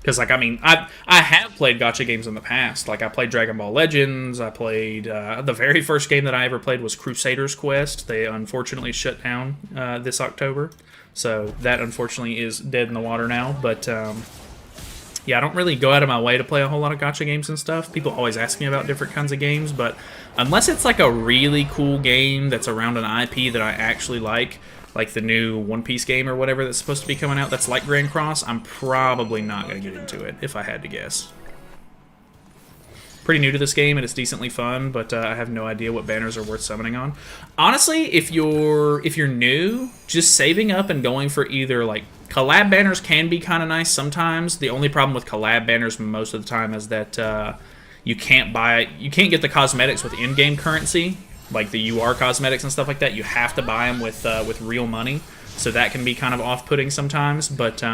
Because, like, I mean, I have played gacha games in the past. Like, I played Dragon Ball Legends. I played... the very first game that I ever played was Crusader's Quest. They unfortunately shut down this October. So that, unfortunately, is dead in the water now. But, yeah, I don't really go out of my way to play a whole lot of gacha games and stuff. People always ask me about different kinds of games. But unless it's, like, a really cool game that's around an IP that I actually like the new One Piece game or whatever that's supposed to be coming out that's like Grand Cross, I'm probably not going to get into it, if I had to guess. Pretty new to this game, and it's decently fun, but I have no idea what banners are worth summoning on. Honestly, if you're new, just saving up and going for either, like, collab banners can be kind of nice sometimes. The only problem with collab banners most of the time is that you can't get the cosmetics with in-game currency, like the UR cosmetics and stuff like that. You have to buy them with real money, so that can be kind of off-putting sometimes. But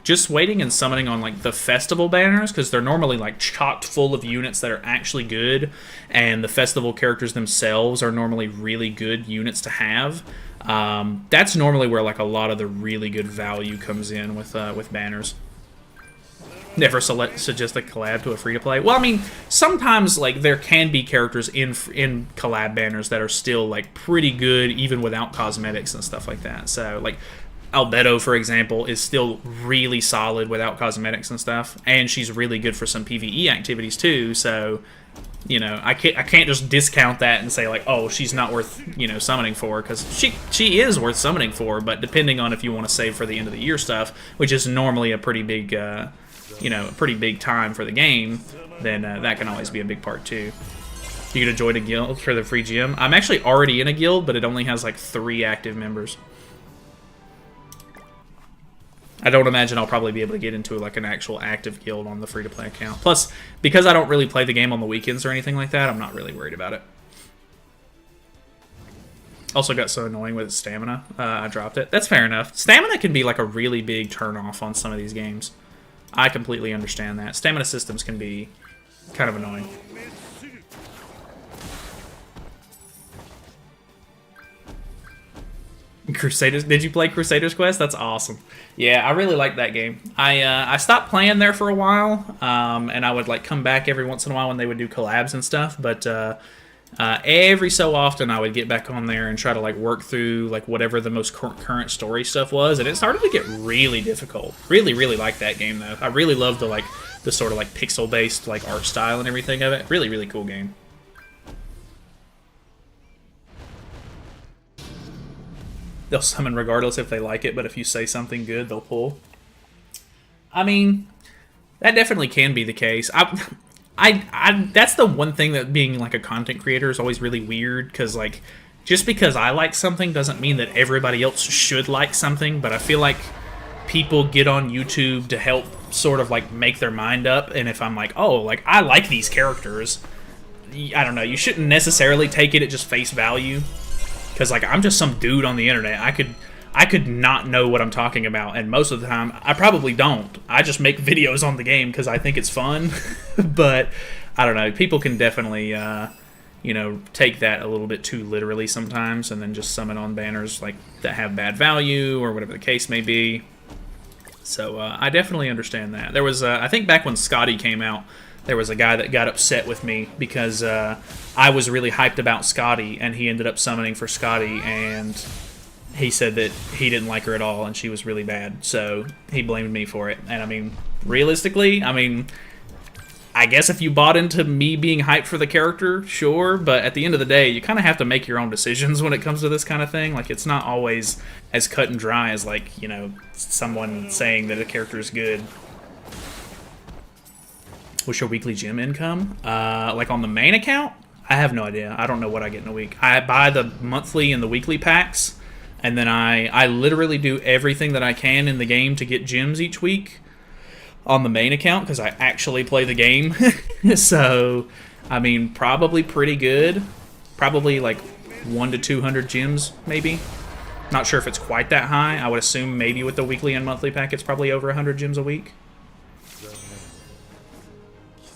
just waiting and summoning on like the festival banners, because they're normally like chocked full of units that are actually good, and the festival characters themselves are normally really good units to have. That's normally where like a lot of the really good value comes in with banners. Never suggest a collab to a free-to-play. Well, I mean, sometimes like there can be characters in collab banners that are still like pretty good even without cosmetics and stuff like that. So like Albedo, for example, is still really solid without cosmetics and stuff, and she's really good for some PvE activities too. So, you know, I can't just discount that and say like, oh, she's not worth, you know, summoning for, because she is worth summoning for. But depending on if you want to save for the end of the year stuff, which is normally a pretty big you know, a pretty big time for the game, then that can always be a big part too. You get to join a guild for the free gym. I'm actually already in a guild, but it only has like 3 active members. I don't imagine I'll probably be able to get into like an actual active guild on the free-to-play account. Plus, because I don't really play the game on the weekends or anything like that, I'm not really worried about it. Also got so annoying with stamina, I dropped it. That's fair enough. Stamina can be like a really big turn-off on some of these games. I completely understand that. Stamina systems can be kind of annoying. Crusaders, did you play Crusader's Quest? That's awesome. Yeah, I really like that game. I stopped playing there for a while, and I would like come back every once in a while when they would do collabs and stuff, but every so often I would get back on there and try to like work through like whatever the most current story stuff was, and it started to get really difficult. Really like that game though. I really love the sort of like pixel based like art style and everything of it. Really cool game. They'll summon regardless if they like it, but if you say something good, they'll pull. I mean, that definitely can be the case. That's the one thing that being like a content creator is always really weird, because like just because I like something doesn't mean that everybody else should like something. But I feel like people get on YouTube to help sort of like make their mind up, and if I'm like, oh, like I like these characters, I don't know, you shouldn't necessarily take it at just face value, because like I'm just some dude on the internet. I could not know what I'm talking about, and most of the time, I probably don't. I just make videos on the game because I think it's fun, but I don't know. People can definitely, you know, take that a little bit too literally sometimes, and then just summon on banners like that have bad value or whatever the case may be. So I definitely understand that. There was, I think back when Scotty came out, there was a guy that got upset with me because I was really hyped about Scotty, and he ended up summoning for Scotty, and he said that he didn't like her at all and she was really bad, so he blamed me for it. And I mean, realistically, I mean, I guess if you bought into me being hyped for the character, sure, but at the end of the day, you kind of have to make your own decisions when it comes to this kind of thing. Like, it's not always as cut and dry as, like, you know, someone saying that a character is good. What's your weekly gym income? Like on the main account? I have no idea. I don't know what I get in a week. I buy the monthly and the weekly packs, and then I literally do everything that I can in the game to get gems each week. on the main account because I actually play the game. So, I mean, probably pretty good. Probably like 1 to 200 gems, maybe. Not sure if it's quite that high. I would assume maybe with the weekly and monthly pack, it's probably over 100 gems a week.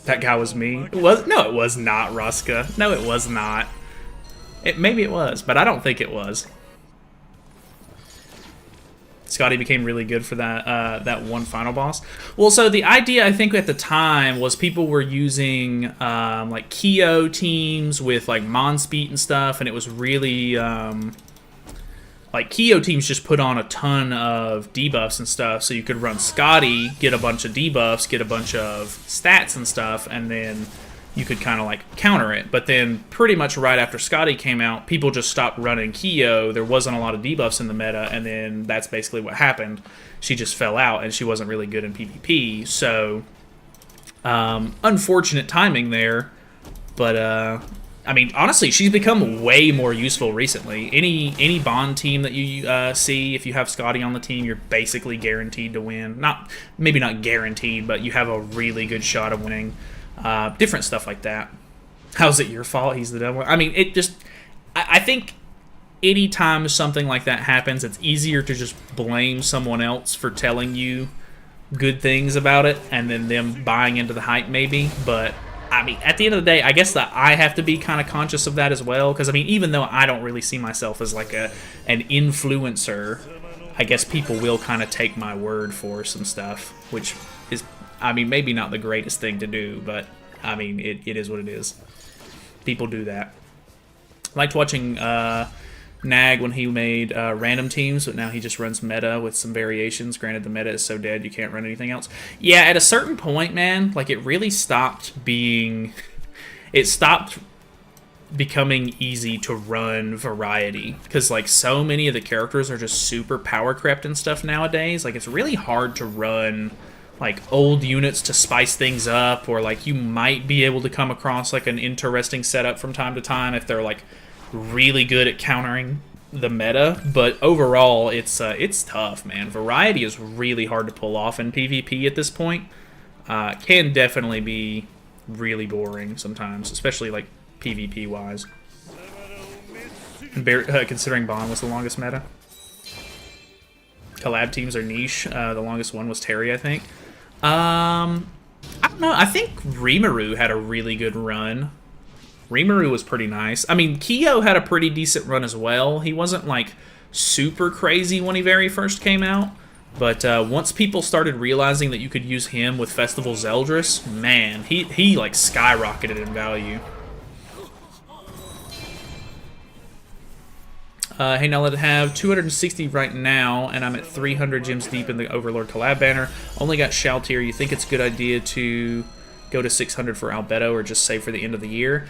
That guy was me. No, it was not, Ruska. No, it was not. Maybe it was, but I don't think it was. Scotty became really good for that that one final boss. Well, so the idea I think at the time was people were using like Kyo teams with like Monspeet and stuff, and it was really like Kyo teams just put on a ton of debuffs and stuff, so you could run Scotty, get a bunch of debuffs, get a bunch of stats and stuff, and then you could kind of like counter it. But then pretty much right after Scotty came out, people just stopped running Kyo. There wasn't a lot of debuffs in the meta, and then that's basically what happened. She just fell out, and she wasn't really good in PvP. So, unfortunate timing there. But, I mean, honestly, she's become way more useful recently. Any Bond team that you see, if you have Scotty on the team, you're basically guaranteed to win. Maybe not guaranteed, but you have a really good shot of winning. Different stuff like that. How's it your fault? He's the devil. I mean, it just... I think anytime something like that happens, it's easier to just blame someone else for telling you good things about it and then them buying into the hype maybe. But, I mean, at the end of the day, I guess that I have to be kind of conscious of that as well. Because, I mean, even though I don't really see myself as like an influencer, I guess people will kind of take my word for some stuff, which is... I mean, maybe not the greatest thing to do, but, I mean, it is what it is. People do that. I liked watching Nag when he made random teams, but now he just runs meta with some variations. Granted, the meta is so dead, you can't run anything else. Yeah, at a certain point, man, like, it really stopped being... It stopped becoming easy to run variety, because, like, so many of the characters are just super power crept and stuff nowadays. Like, it's really hard to run... like old units to spice things up, or like you might be able to come across like an interesting setup from time to time if they're like really good at countering the meta. But overall, it's tough, man. Variety is really hard to pull off in PvP at this point. Can definitely be really boring sometimes, especially like PvP wise. Considering Bond was the longest meta. Collab teams are niche. The longest one was Terry, I think. I don't know. I think Rimuru had a really good run. Rimuru was pretty nice. I mean, Kyo had a pretty decent run as well. He wasn't, like, super crazy when he very first came out. But once people started realizing that you could use him with Festival Zeldris, man, he like, skyrocketed in value. Hey, now let it have 260 right now, and I'm at 300 gems deep in the Overlord collab banner. Only got Shaltier. You think it's a good idea to go to 600 for Albedo or just save for the end of the year?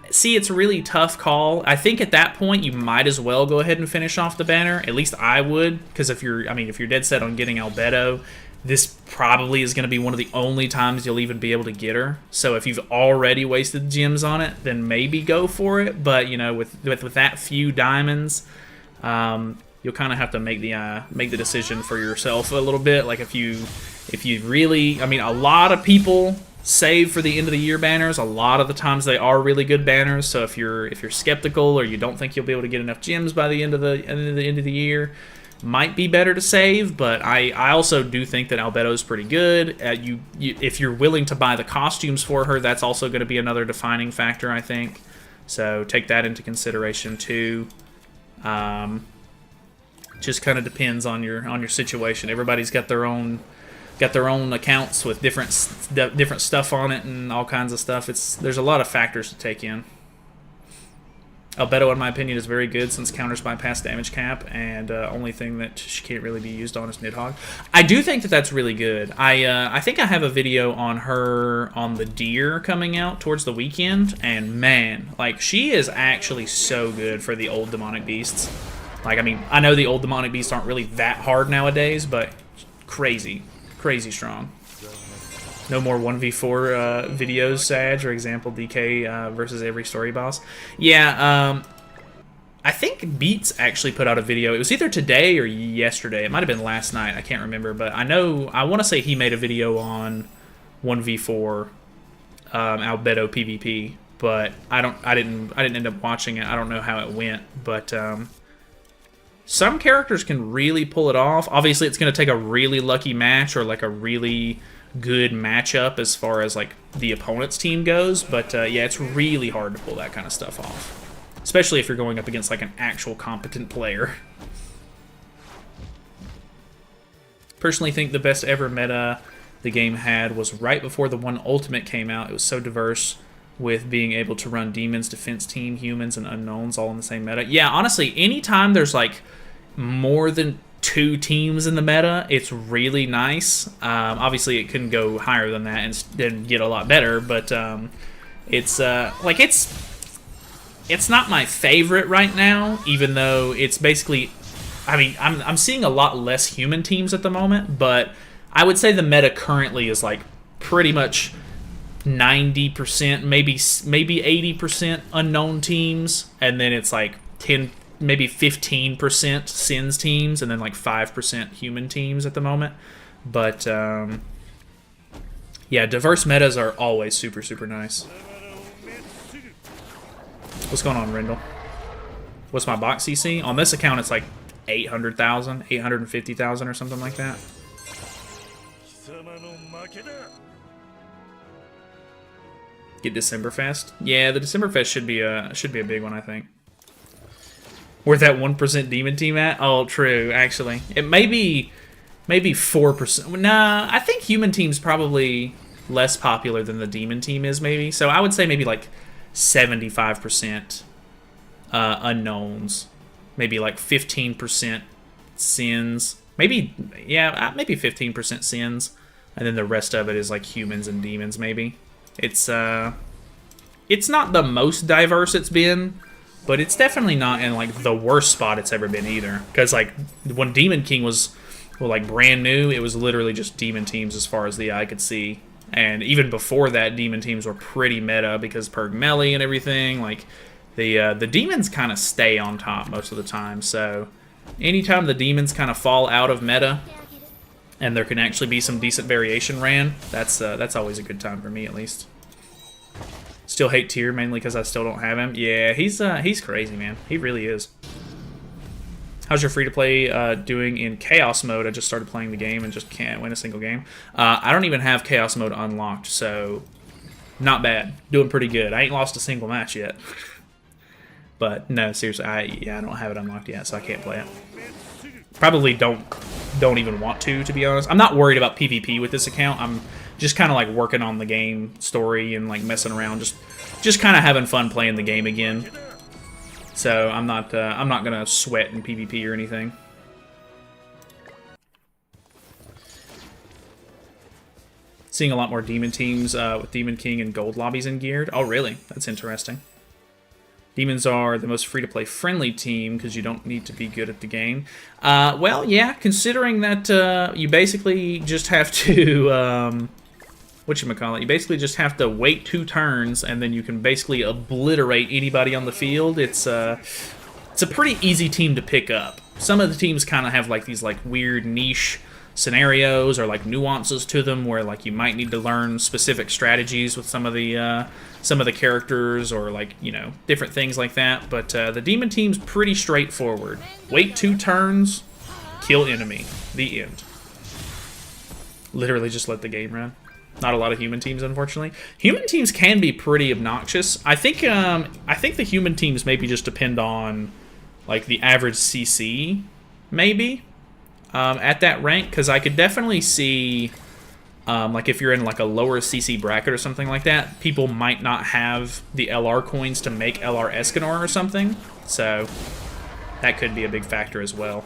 See, it's a really tough call. I think at that point you might as well go ahead and finish off the banner. At least I would, because if you're dead set on getting Albedo, this probably is going to be one of the only times you'll even be able to get her. So if you've already wasted gems on it, then maybe go for it. But, you know, with that few diamonds, you'll kind of have to make the decision for yourself a little bit. Like if you really, I mean, a lot of people save for the end of the year banners. A lot of the times they are really good banners. So if you're skeptical or you don't think you'll be able to get enough gems by the end of the year, might be better to save. But I also do think that Albedo is pretty good. If you're willing to buy the costumes for her, that's also going to be another defining factor, I think. So take that into consideration too. Just kind of depends on your situation. Everybody's got their own accounts with different stuff on it and all kinds of stuff. There's a lot of factors to take in. Albedo, in my opinion, is very good since counters bypass damage cap, and only thing that she can't really be used on is Nidhogg. I do think that that's really good. I think I have a video on her on the deer coming out towards the weekend, and man, like, she is actually so good for the old demonic beasts. Like, I mean, I know the old demonic beasts aren't really that hard nowadays, but crazy strong. No more 1v4 videos, Sag, or example DK versus every story boss. Yeah, I think Beats actually put out a video. It was either today or yesterday. It might have been last night. I can't remember, but I want to say he made a video on 1v4 Albedo PvP, but I didn't end up watching it. I don't know how it went, but some characters can really pull it off. Obviously, it's going to take a really lucky match or like a really good matchup as far as like the opponent's team goes, but yeah, it's really hard to pull that kind of stuff off. Especially if you're going up against like an actual competent player. Personally think the best ever meta the game had was right before the One Ultimate came out. It was so diverse with being able to run demons, defense team, humans, and unknowns all in the same meta. Yeah, honestly, anytime there's like more than 2 teams in the meta, it's really nice. Obviously, it couldn't go higher than that and then get a lot better, but it's like it's not my favorite right now, even though it's basically... I mean, I'm seeing a lot less human teams at the moment, but I would say the meta currently is like pretty much 90%, maybe 80% unknown teams, and then it's like 10, maybe 15% Sins teams, and then like 5% human teams at the moment. But yeah, diverse metas are always super, super nice. What's going on, Rendell? What's my box CC? On this account, it's like 800,000, 850,000 or something like that. Get Decemberfest? Yeah, the Decemberfest should be a big one, I think. Where's that 1% demon team at? Oh, true, actually. It may be 4%. Nah, I think human team's probably less popular than the demon team is, maybe. So I would say maybe like 75% unknowns, maybe like 15% Sins, maybe, yeah, maybe 15% Sins, and then the rest of it is like humans and demons, maybe. It's not the most diverse it's been, but it's definitely not in like the worst spot it's ever been either. Because like when Demon King was like brand new, it was literally just demon teams as far as the eye could see. And even before that, demon teams were pretty meta because Perg Melee and everything. Like the demons kind of stay on top most of the time. So anytime the demons kind of fall out of meta, and there can actually be some decent variation ran, that's always a good time for me at least. Still hate Tyr mainly because I still don't have him. Yeah, he's crazy, man. He really is. How's your free-to-play doing in Chaos Mode? I just started playing the game and just can't win a single game. I don't even have Chaos Mode unlocked, so not bad. Doing pretty good. I ain't lost a single match yet. But no, seriously, I don't have it unlocked yet, so I can't play it. Probably don't even want to be honest. I'm not worried about PvP with this account. I'm just kind of like working on the game story and like messing around, just kind of having fun playing the game again. So I'm not gonna sweat in PvP or anything. Seeing a lot more demon teams with Demon King and gold lobbies in geared. Oh really? That's interesting. Demons are the most free-to-play friendly team because you don't need to be good at the game. Well, yeah, considering that you basically just have to, whatchamacallit, you basically just have to wait 2 turns and then you can basically obliterate anybody on the field. It's a pretty easy team to pick up. Some of the teams kind of have like these like weird niche scenarios or like nuances to them where like you might need to learn specific strategies with some of the characters or like, you know, different things like that. But the demon team's pretty straightforward. Wait 2 turns, kill enemy. The end. Literally just let the game run. Not a lot of human teams, unfortunately. Human teams can be pretty obnoxious. I think the human teams maybe just depend on like the average CC, maybe. At that rank, because I could definitely see, like if you're in like a lower CC bracket or something like that, people might not have the LR coins to make LR Escanor or something, so that could be a big factor as well.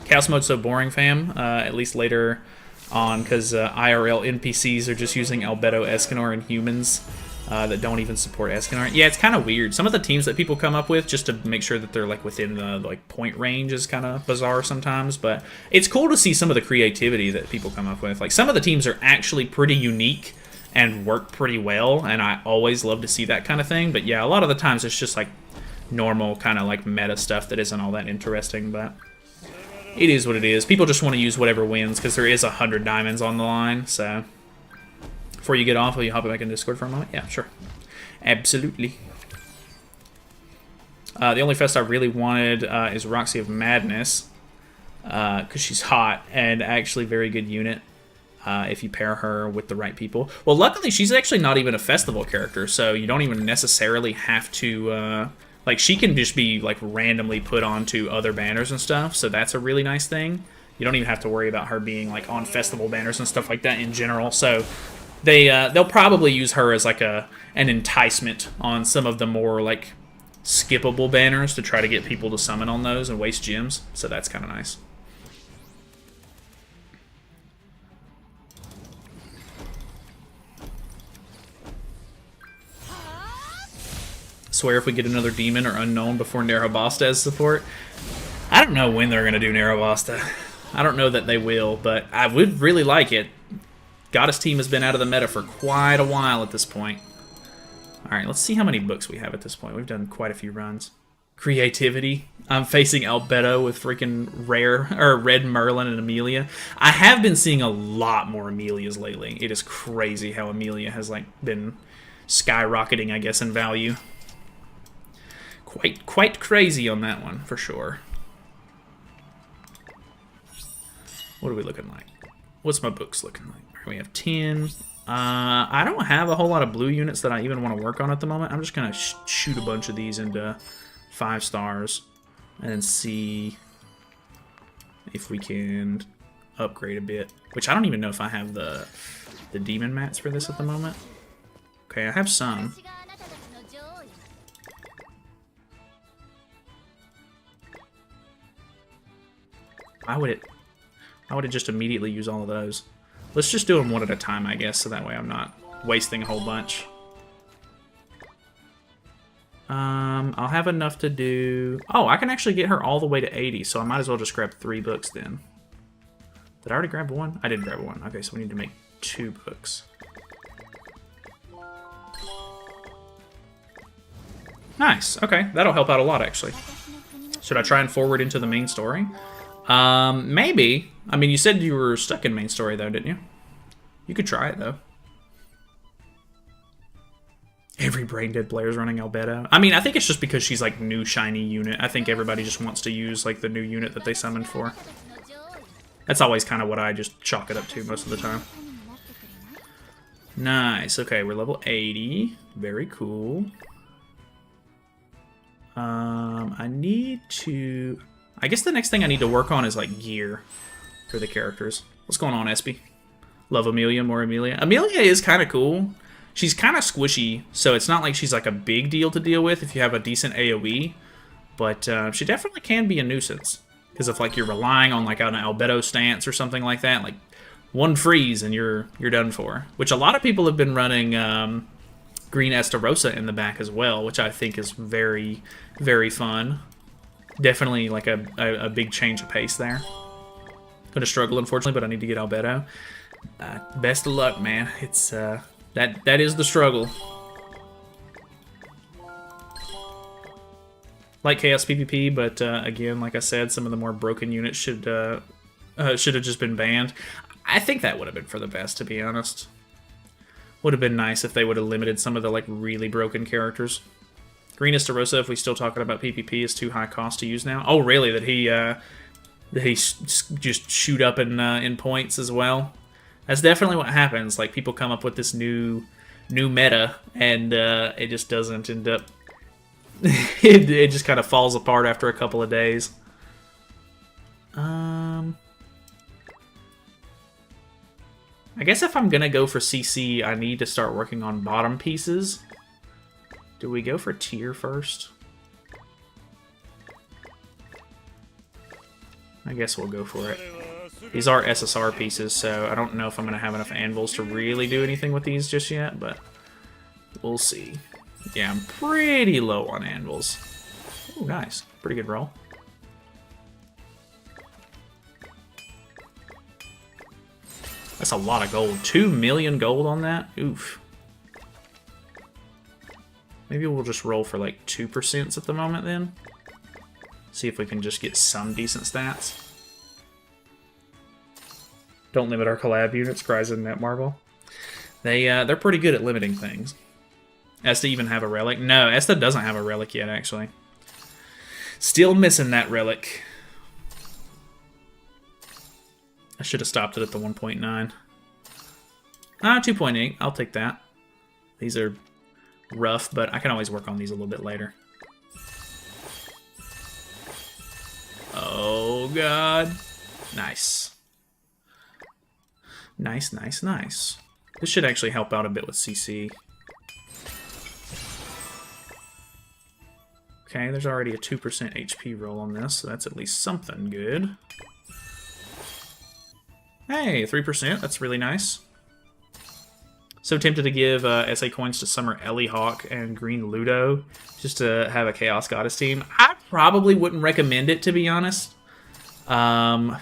Chaos Mode's so boring, fam, at least later on, because IRL NPCs are just using Albedo Escanor and humans that don't even support Escanor. Yeah, it's kind of weird. Some of the teams that people come up with just to make sure that they're like within the like point range is kind of bizarre sometimes, but it's cool to see some of the creativity that people come up with. Like some of the teams are actually pretty unique and work pretty well, and I always love to see that kind of thing. But yeah, a lot of the times it's just like normal kind of like meta stuff that isn't all that interesting, but it is what it is. People just want to use whatever wins because there is 100 diamonds on the line. So before you get off, will you hop back in Discord for a moment? Yeah, sure. Absolutely. The only fest I really wanted is Roxy of Madness because she's hot and actually very good unit if you pair her with the right people. Well, luckily, she's actually not even a festival character, so you don't even necessarily have to... like, she can just be, like, randomly put onto other banners and stuff, so that's a really nice thing. You don't even have to worry about her being, like, on festival banners and stuff like that in general, so they'll probably use her as, like, an enticement on some of the more, like, skippable banners to try to get people to summon on those and waste gems, so that's kind of nice. Swear if we get another demon or unknown before Nerobasta as support. I don't know when they're going to do Nerobasta. I don't know that they will, but I would really like it. Goddess team has been out of the meta for quite a while at this point. Alright, let's see how many books we have at this point. We've done quite a few runs. Creativity. I'm facing Albedo with freaking Red Merlin and Amelia. I have been seeing a lot more Amelias lately. It is crazy how Amelia has like been skyrocketing, I guess, in value. Quite crazy on that one, for sure. What are we looking like? What's my books looking like? We have 10. I don't have a whole lot of blue units that I even want to work on at the moment. I'm just going to shoot a bunch of these into 5 stars and see if we can upgrade a bit. Which I don't even know if I have the demon mats for this at the moment. Okay, I have some. Why would it just immediately use all of those? Let's just do them one at a time, I guess, so that way I'm not wasting a whole bunch. I'll have enough to do... Oh, I can actually get her all the way to 80, so I might as well just grab 3 books then. Did I already grab one? I did grab one. Okay, so we need to make 2 books. Nice. Okay, that'll help out a lot, actually. Should I try and forward into the main story? Maybe. I mean, you said you were stuck in main story, though, didn't you? You could try it, though. Every brain-dead player's running Albedo. I mean, I think it's just because she's, like, new shiny unit. I think everybody just wants to use, like, the new unit that they summoned for. That's always kind of what I just chalk it up to most of the time. Nice. Okay, we're level 80. Very cool. I need to... I guess the next thing I need to work on is, like, gear for the characters. What's going on, Espy? Love Amelia, more Amelia. Amelia is kind of cool. She's kind of squishy, so it's not like she's, like, a big deal to deal with if you have a decent AoE. But she definitely can be a nuisance. Because if, like, you're relying on, like, an Albedo stance or something like that, like, one freeze and you're done for. Which a lot of people have been running Green Estarossa in the back as well, which I think is very, very fun. Definitely, like, a big change of pace there. Gonna struggle, unfortunately, but I need to get Albedo. Best of luck, man. It's, that is the struggle. Like Chaos PvP, but, again, like I said, some of the more broken units should have just been banned. I think that would have been for the best, to be honest. Would have been nice if they would have limited some of the, like, really broken characters. Green Estarossa, if we're still talking about PvP, is too high cost to use now. Oh, really? That he just shoot up in points as well? That's definitely what happens. Like, people come up with this new meta, and it just doesn't end up... it just kind of falls apart after a couple of days. I guess if I'm gonna go for CC, I need to start working on bottom pieces. Do we go for tier first? I guess we'll go for it. These are SSR pieces, so I don't know if I'm going to have enough anvils to really do anything with these just yet, but we'll see. Yeah, I'm pretty low on anvils. Oh, nice. Pretty good roll. That's a lot of gold. 2 million gold on that? Oof. Maybe we'll just roll for like 2% at the moment then. See if we can just get some decent stats. Don't limit our collab units, cries in Netmarble. They're pretty good at limiting things. Esta even have a relic? No, Esta doesn't have a relic yet, actually. Still missing that relic. I should have stopped it at the 1.9. Ah, 2.8. I'll take that. These are rough, but I can always work on these a little bit later. Oh, God. Nice. Nice, nice, nice. This should actually help out a bit with CC. Okay, there's already a 2% HP roll on this, so that's at least something good. Hey, 3%, that's really nice. So tempted to give SA coins to Summer Ellie Hawk and Green Ludo, just to have a Chaos Goddess team. I probably wouldn't recommend it, to be honest. I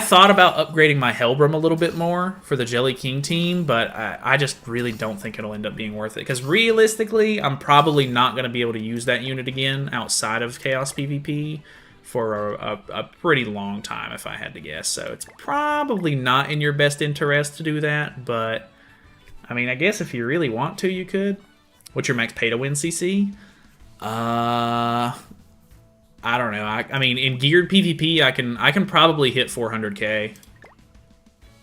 thought about upgrading my Hellbrim a little bit more for the Jelly King team, but I just really don't think it'll end up being worth it. Because realistically, I'm probably not going to be able to use that unit again outside of Chaos PvP for a pretty long time, if I had to guess. So it's probably not in your best interest to do that, but I mean, I guess if you really want to, you could. What's your max pay to win CC? I don't know. I mean, in geared PvP, I can probably hit 400k,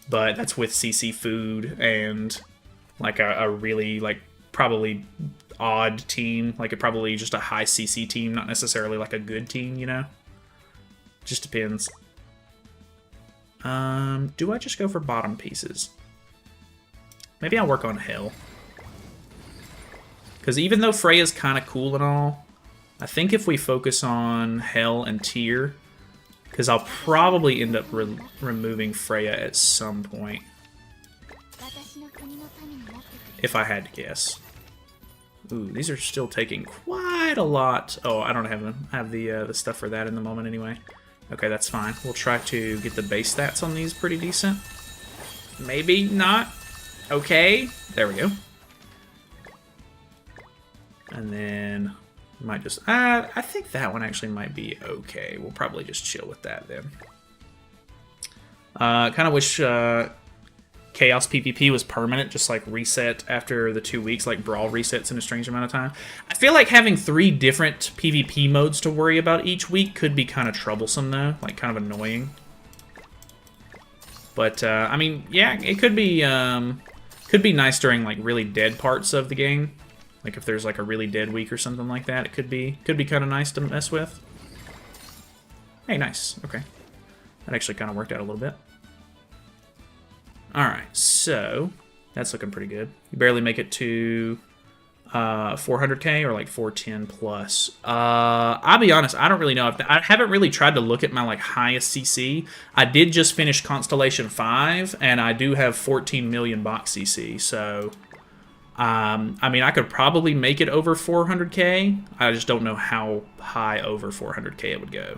but that's with CC food and like a really like probably odd team, like probably just a high CC team, not necessarily like a good team, you know. Just depends. Do I just go for bottom pieces? Maybe I'll work on Hell, because even though Freya's kind of cool and all, I think if we focus on Hell and Tyr, because I'll probably end up removing Freya at some point, if I had to guess. Ooh, these are still taking quite a lot. Oh, I don't have the stuff for that in the moment anyway. Okay, that's fine. We'll try to get the base stats on these pretty decent. Maybe not. Okay, there we go. And then might just, I think that one actually might be okay. We'll probably just chill with that then. Kind of wish Chaos PvP was permanent, just like reset after the 2 weeks, like Brawl resets in a strange amount of time. I feel like having 3 different PvP modes to worry about each week could be kind of troublesome though, like kind of annoying. But, I mean, yeah, it could be nice during like really dead parts of the game. Like if there's like a really dead week or something like that, it could be kind of nice to mess with. Hey, nice. Okay. That actually kind of worked out a little bit. Alright, so that's looking pretty good. You barely make it to 400k or like 410 plus. I'll be honest, I don't really know. I haven't really tried to look at my like highest CC. I did just finish Constellation 5, and I do have 14 million box CC, so I mean, I could probably make it over 400k. I just don't know how high over 400k it would go.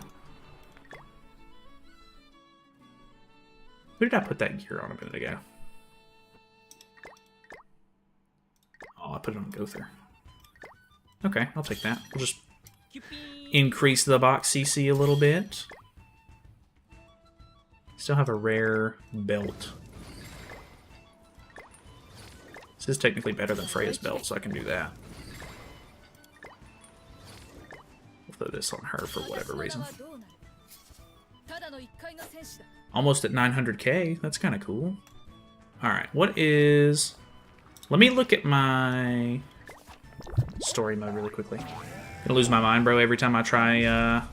Who did I put that gear on a minute ago? Oh, I put it on Gother. Okay, I'll take that. We'll just increase the box CC a little bit. Still have a rare belt. This is technically better than Freya's belt, so I can do that. We'll throw this on her for whatever reason. Almost at 900k. That's kind of cool. Alright, what is... Let me look at my story mode really quickly. Gonna lose my mind, bro, every time I try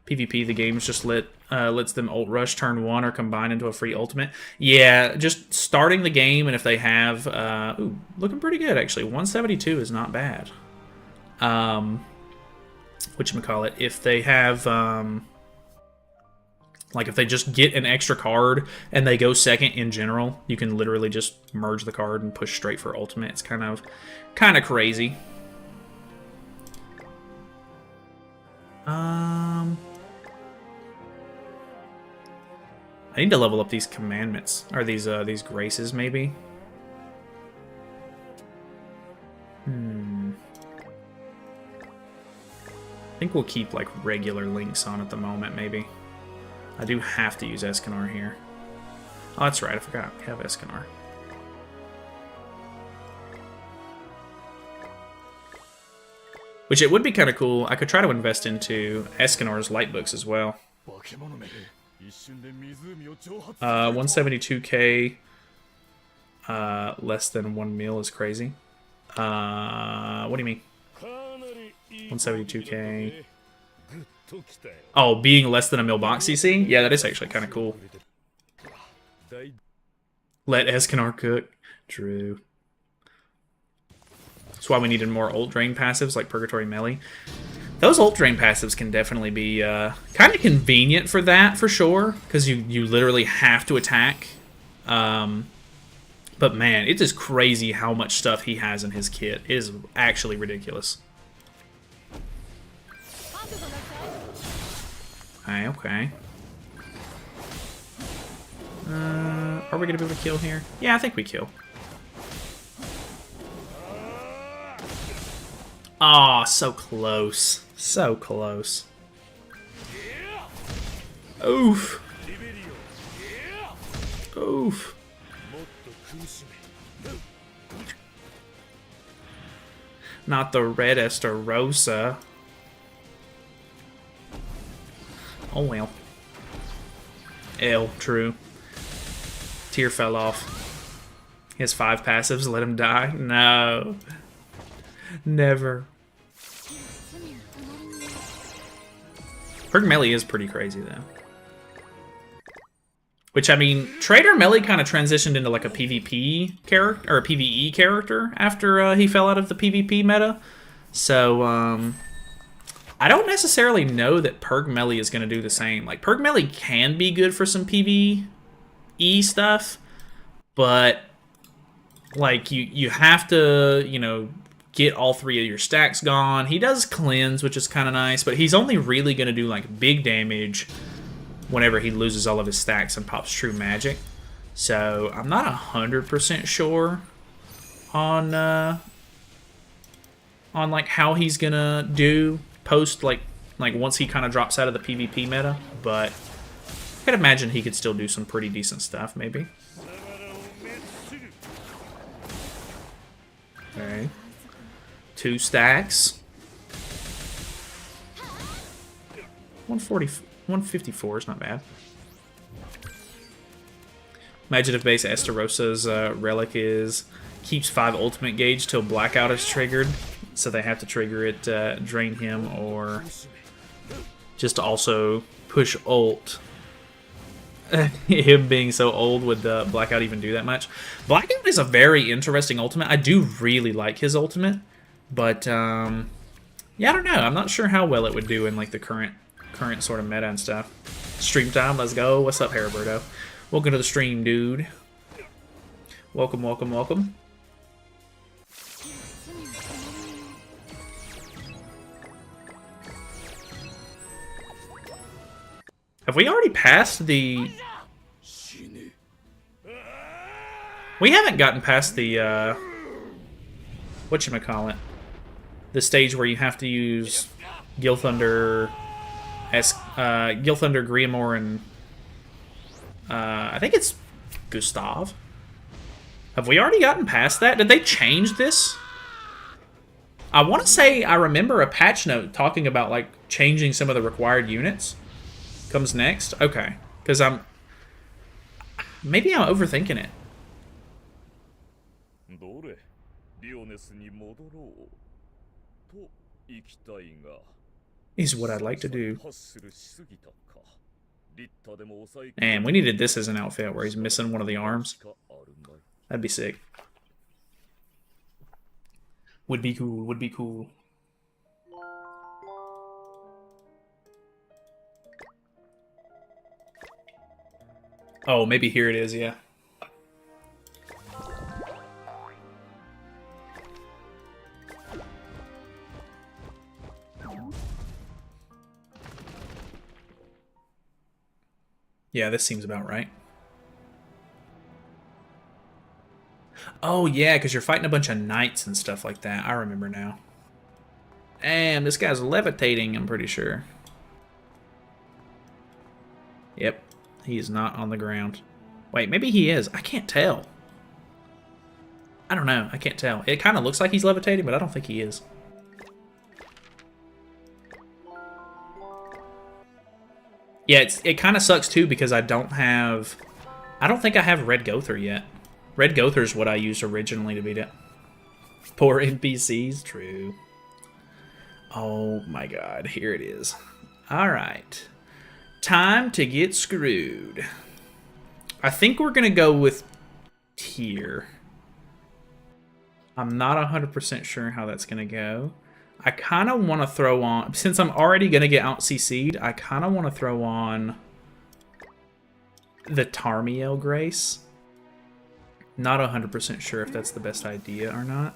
PvP. The game's just lets them ult rush turn 1 or combine into a free ultimate. Yeah, just starting the game, and if they have... ooh, looking pretty good, actually. 172 is not bad. Whatchamacallit, if they have... like, if they just get an extra card and they go second in general, you can literally just merge the card and push straight for ultimate. It's kind of crazy. I need to level up these commandments, or these graces, maybe. think we'll keep like regular links on at the moment, maybe. I do have to use Escanor here. Oh, that's right, I forgot. We have Escanor. Which it would be kind of cool. I could try to invest into Escanor's light books as well. 172k less than 1 mil is crazy. What do you mean? 172k. Oh, being less than a mil box CC? Yeah, that is actually kind of cool. Let Escanor cook. True. That's why we needed more ult drain passives like Purgatory Melee. Those ult drain passives can definitely be kind of convenient for that, for sure, because you literally have to attack. But man, it is crazy how much stuff he has in his kit. It is actually ridiculous. Okay, okay. Are we going to be able to kill here? Yeah, I think we kill. Oh, so close. So close. Oof. Oof. Not the red Estarossa. Oh well. Ew, true. Tear fell off. He has 5 passives, let him die? No. Never. Purg Melee is pretty crazy, though. Which, I mean, Trader Melee kind of transitioned into like a PvP character, or a PvE character after he fell out of the PvP meta. So, I don't necessarily know that Purg Melee is going to do the same. Like, Purg Melee can be good for some PvE stuff, but, like, you have to, you know, get all 3 of your stacks gone. He does cleanse, which is kind of nice, but he's only really going to do like big damage whenever he loses all of his stacks and pops true magic. So I'm not 100% sure on like how he's gonna do post like once he kind of drops out of the PvP meta, but I could imagine he could still do some pretty decent stuff, maybe. Okay. 2 stacks. 154 is not bad. Imagine if base Estarossa's relic is keeps 5 ultimate gauge till blackout is triggered, so they have to trigger it, drain him, or just also push ult. Him being so old, would blackout even do that much? Blackout is a very interesting ultimate. I do really like his ultimate. But, yeah, I don't know. I'm not sure how well it would do in, like, the current sort of meta and stuff. Stream time, let's go. What's up, Heriberto? Welcome to the stream, dude. Welcome, welcome, welcome. Have we already passed the... We haven't gotten past the, whatchamacallit? The stage where you have to use Gilthunder, Griamore, and I think it's Gustav. Have we already gotten past that? Did they change this? I want to say I remember a patch note talking about like changing some of the required units. Comes next? Okay. Because maybe I'm overthinking it. Is what I'd like to do. And we needed this as an outfit where he's missing one of the arms. That'd be sick. Would be cool, would be cool. Oh, maybe here it is, yeah. Yeah, this seems about right. Oh, yeah, because you're fighting a bunch of knights and stuff like that. I remember now. Damn, this guy's levitating, I'm pretty sure. Yep, he is not on the ground. Wait, maybe he is. I can't tell. I don't know. I can't tell. It kind of looks like he's levitating, but I don't think he is. Yeah, it kind of sucks too because I don't think I have Red Gother yet. Red Gother's what I used originally to beat it. Poor NPCs, true. Oh my god, here it is. Alright. Time to get screwed. I think we're going to go with tier. I'm not 100% sure how that's going to go. I kind of want to throw on, since I'm already going to get out CC'd, I kind of want to throw on the Tarmiel Grace. Not 100% sure if that's the best idea or not.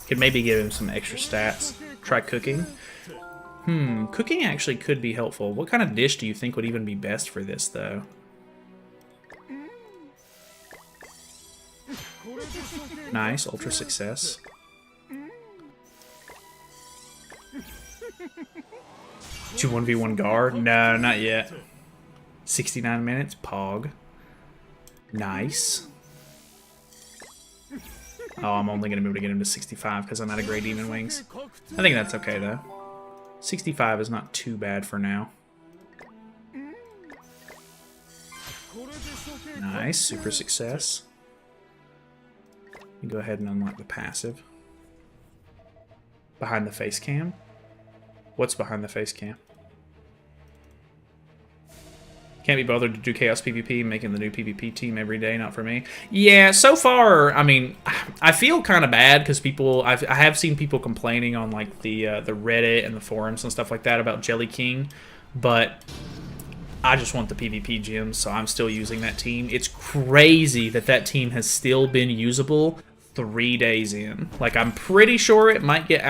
Could maybe give him some extra stats. Try cooking. Cooking actually could be helpful. What kind of dish do you think would even be best for this, though? Nice, ultra success. Do 1v1 guard? No, not yet. 69 minutes, Pog. Nice. Oh, I'm only going to be able to get him to 65 because I'm out of Grey Demon Wings. I think that's okay, though. 65 is not too bad for now. Nice, super success. Go ahead and unlock the passive. Behind the face cam? What's behind the face cam? Can't be bothered to do Chaos PvP, making the new PvP team every day, not for me. Yeah, so far, I mean, I feel kind of bad because I have seen people complaining on like the Reddit and the forums and stuff like that about Jelly King, but I just want the PvP gems, so I'm still using that team. It's crazy that that team has still been usable 3 days in. Like, I'm pretty sure it might get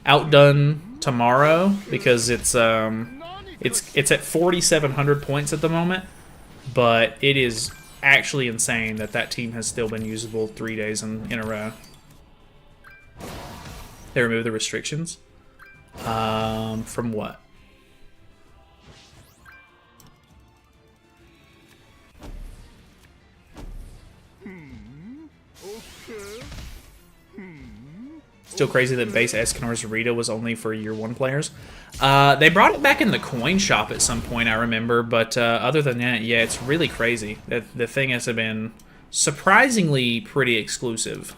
outdone tomorrow because it's at 4,700 points at the moment, but it is actually insane that that team has still been usable 3 days in a row. They removed the restrictions. From what? Still crazy that base Escanor's Rita was only for year 1 players. They brought it back in the coin shop at some point, I remember, but other than that, yeah, it's really crazy. The thing has been surprisingly pretty exclusive.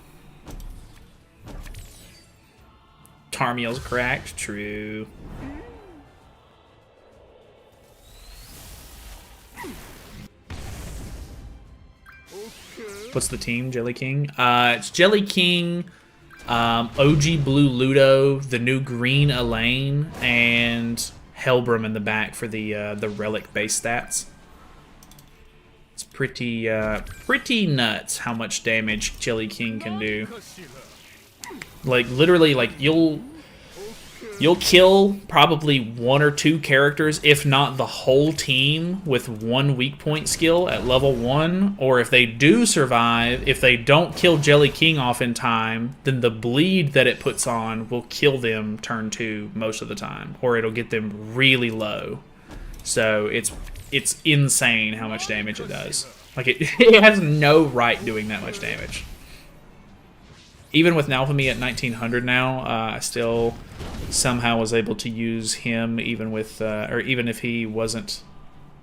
Tarmiel's cracked, true. What's the team, Jelly King? It's Jelly King, OG Blue Ludo, the new Green Elaine, and Helbram in the back for the relic base stats. It's pretty nuts how much damage Jelly King can do. Like literally, like you'll kill probably 1 or 2 characters, if not the whole team, with 1 weak point skill at level 1. Or if they do survive, if they don't kill Jelly King off in time, then the bleed that it puts on will kill them turn 2 most of the time, or it'll get them really low. So it's insane how much damage it does. Like it has no right doing that much damage. Even with Nalphamy at 1900 now, I still somehow was able to use him even with, or even if he wasn't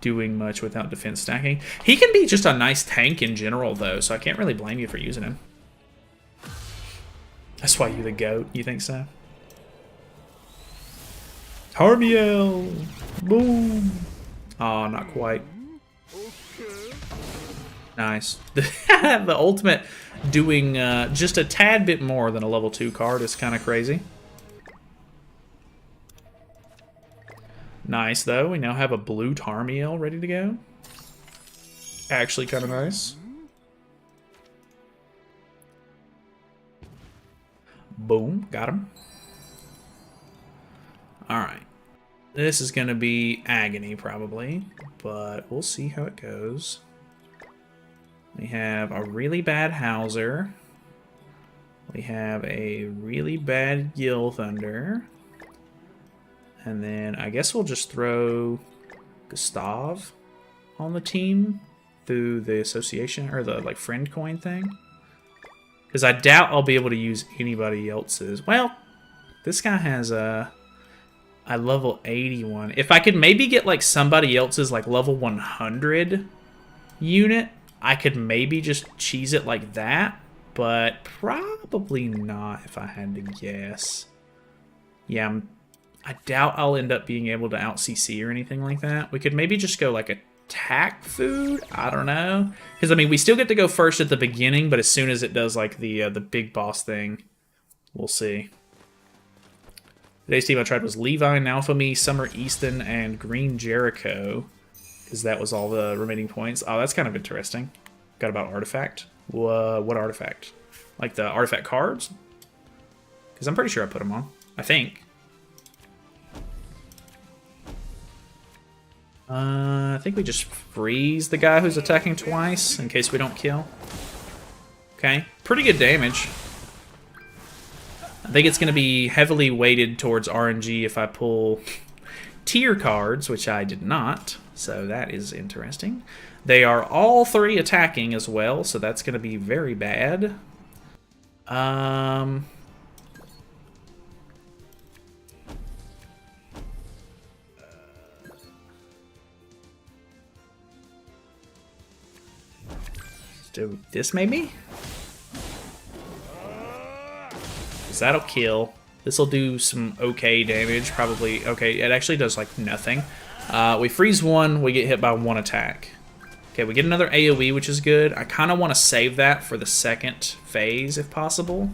doing much without defense stacking. He can be just a nice tank in general, though, so I can't really blame you for using him. That's why you're the GOAT. You think so? Tarmiel! Boom! Oh, not quite. Nice. The ultimate doing just a tad bit more than a level 2 card is kind of crazy. Nice, though. We now have a blue Tarmiel ready to go. Actually kind of nice. Boom. Got him. Alright. This is going to be agony, probably. But we'll see how it goes. We have a really bad Hauser. We have a really bad Gill Thunder. And then I guess we'll just throw Gustav on the team through the association or the like friend coin thing. Because I doubt I'll be able to use anybody else's. Well, this guy has a level 81. If I could maybe get like somebody else's like level 100 unit, I could maybe just cheese it like that. But probably not if I had to guess. Yeah, I doubt I'll end up being able to out CC or anything like that. We could maybe just go like attack food. I don't know, because I mean we still get to go first at the beginning, but as soon as it does like the big boss thing, we'll see. Today's team I tried was Levi, Nalfami, Summer Easton, and Green Jericho, because that was all the remaining points. Oh, that's kind of interesting. Got about artifact. What artifact? Like the artifact cards? Because I'm pretty sure I put them on. I think. I think we just freeze the guy who's attacking twice in case we don't kill. Okay, pretty good damage. I think it's going to be heavily weighted towards RNG if I pull tier cards, which I did not, so that is interesting. They are all three attacking as well, so that's going to be very bad. Do this maybe? Because that'll kill. This'll do some okay damage, probably. Okay, it actually does like nothing. We freeze one, we get hit by one attack. Okay, we get another AoE, which is good. I kind of want to save that for the second phase, if possible.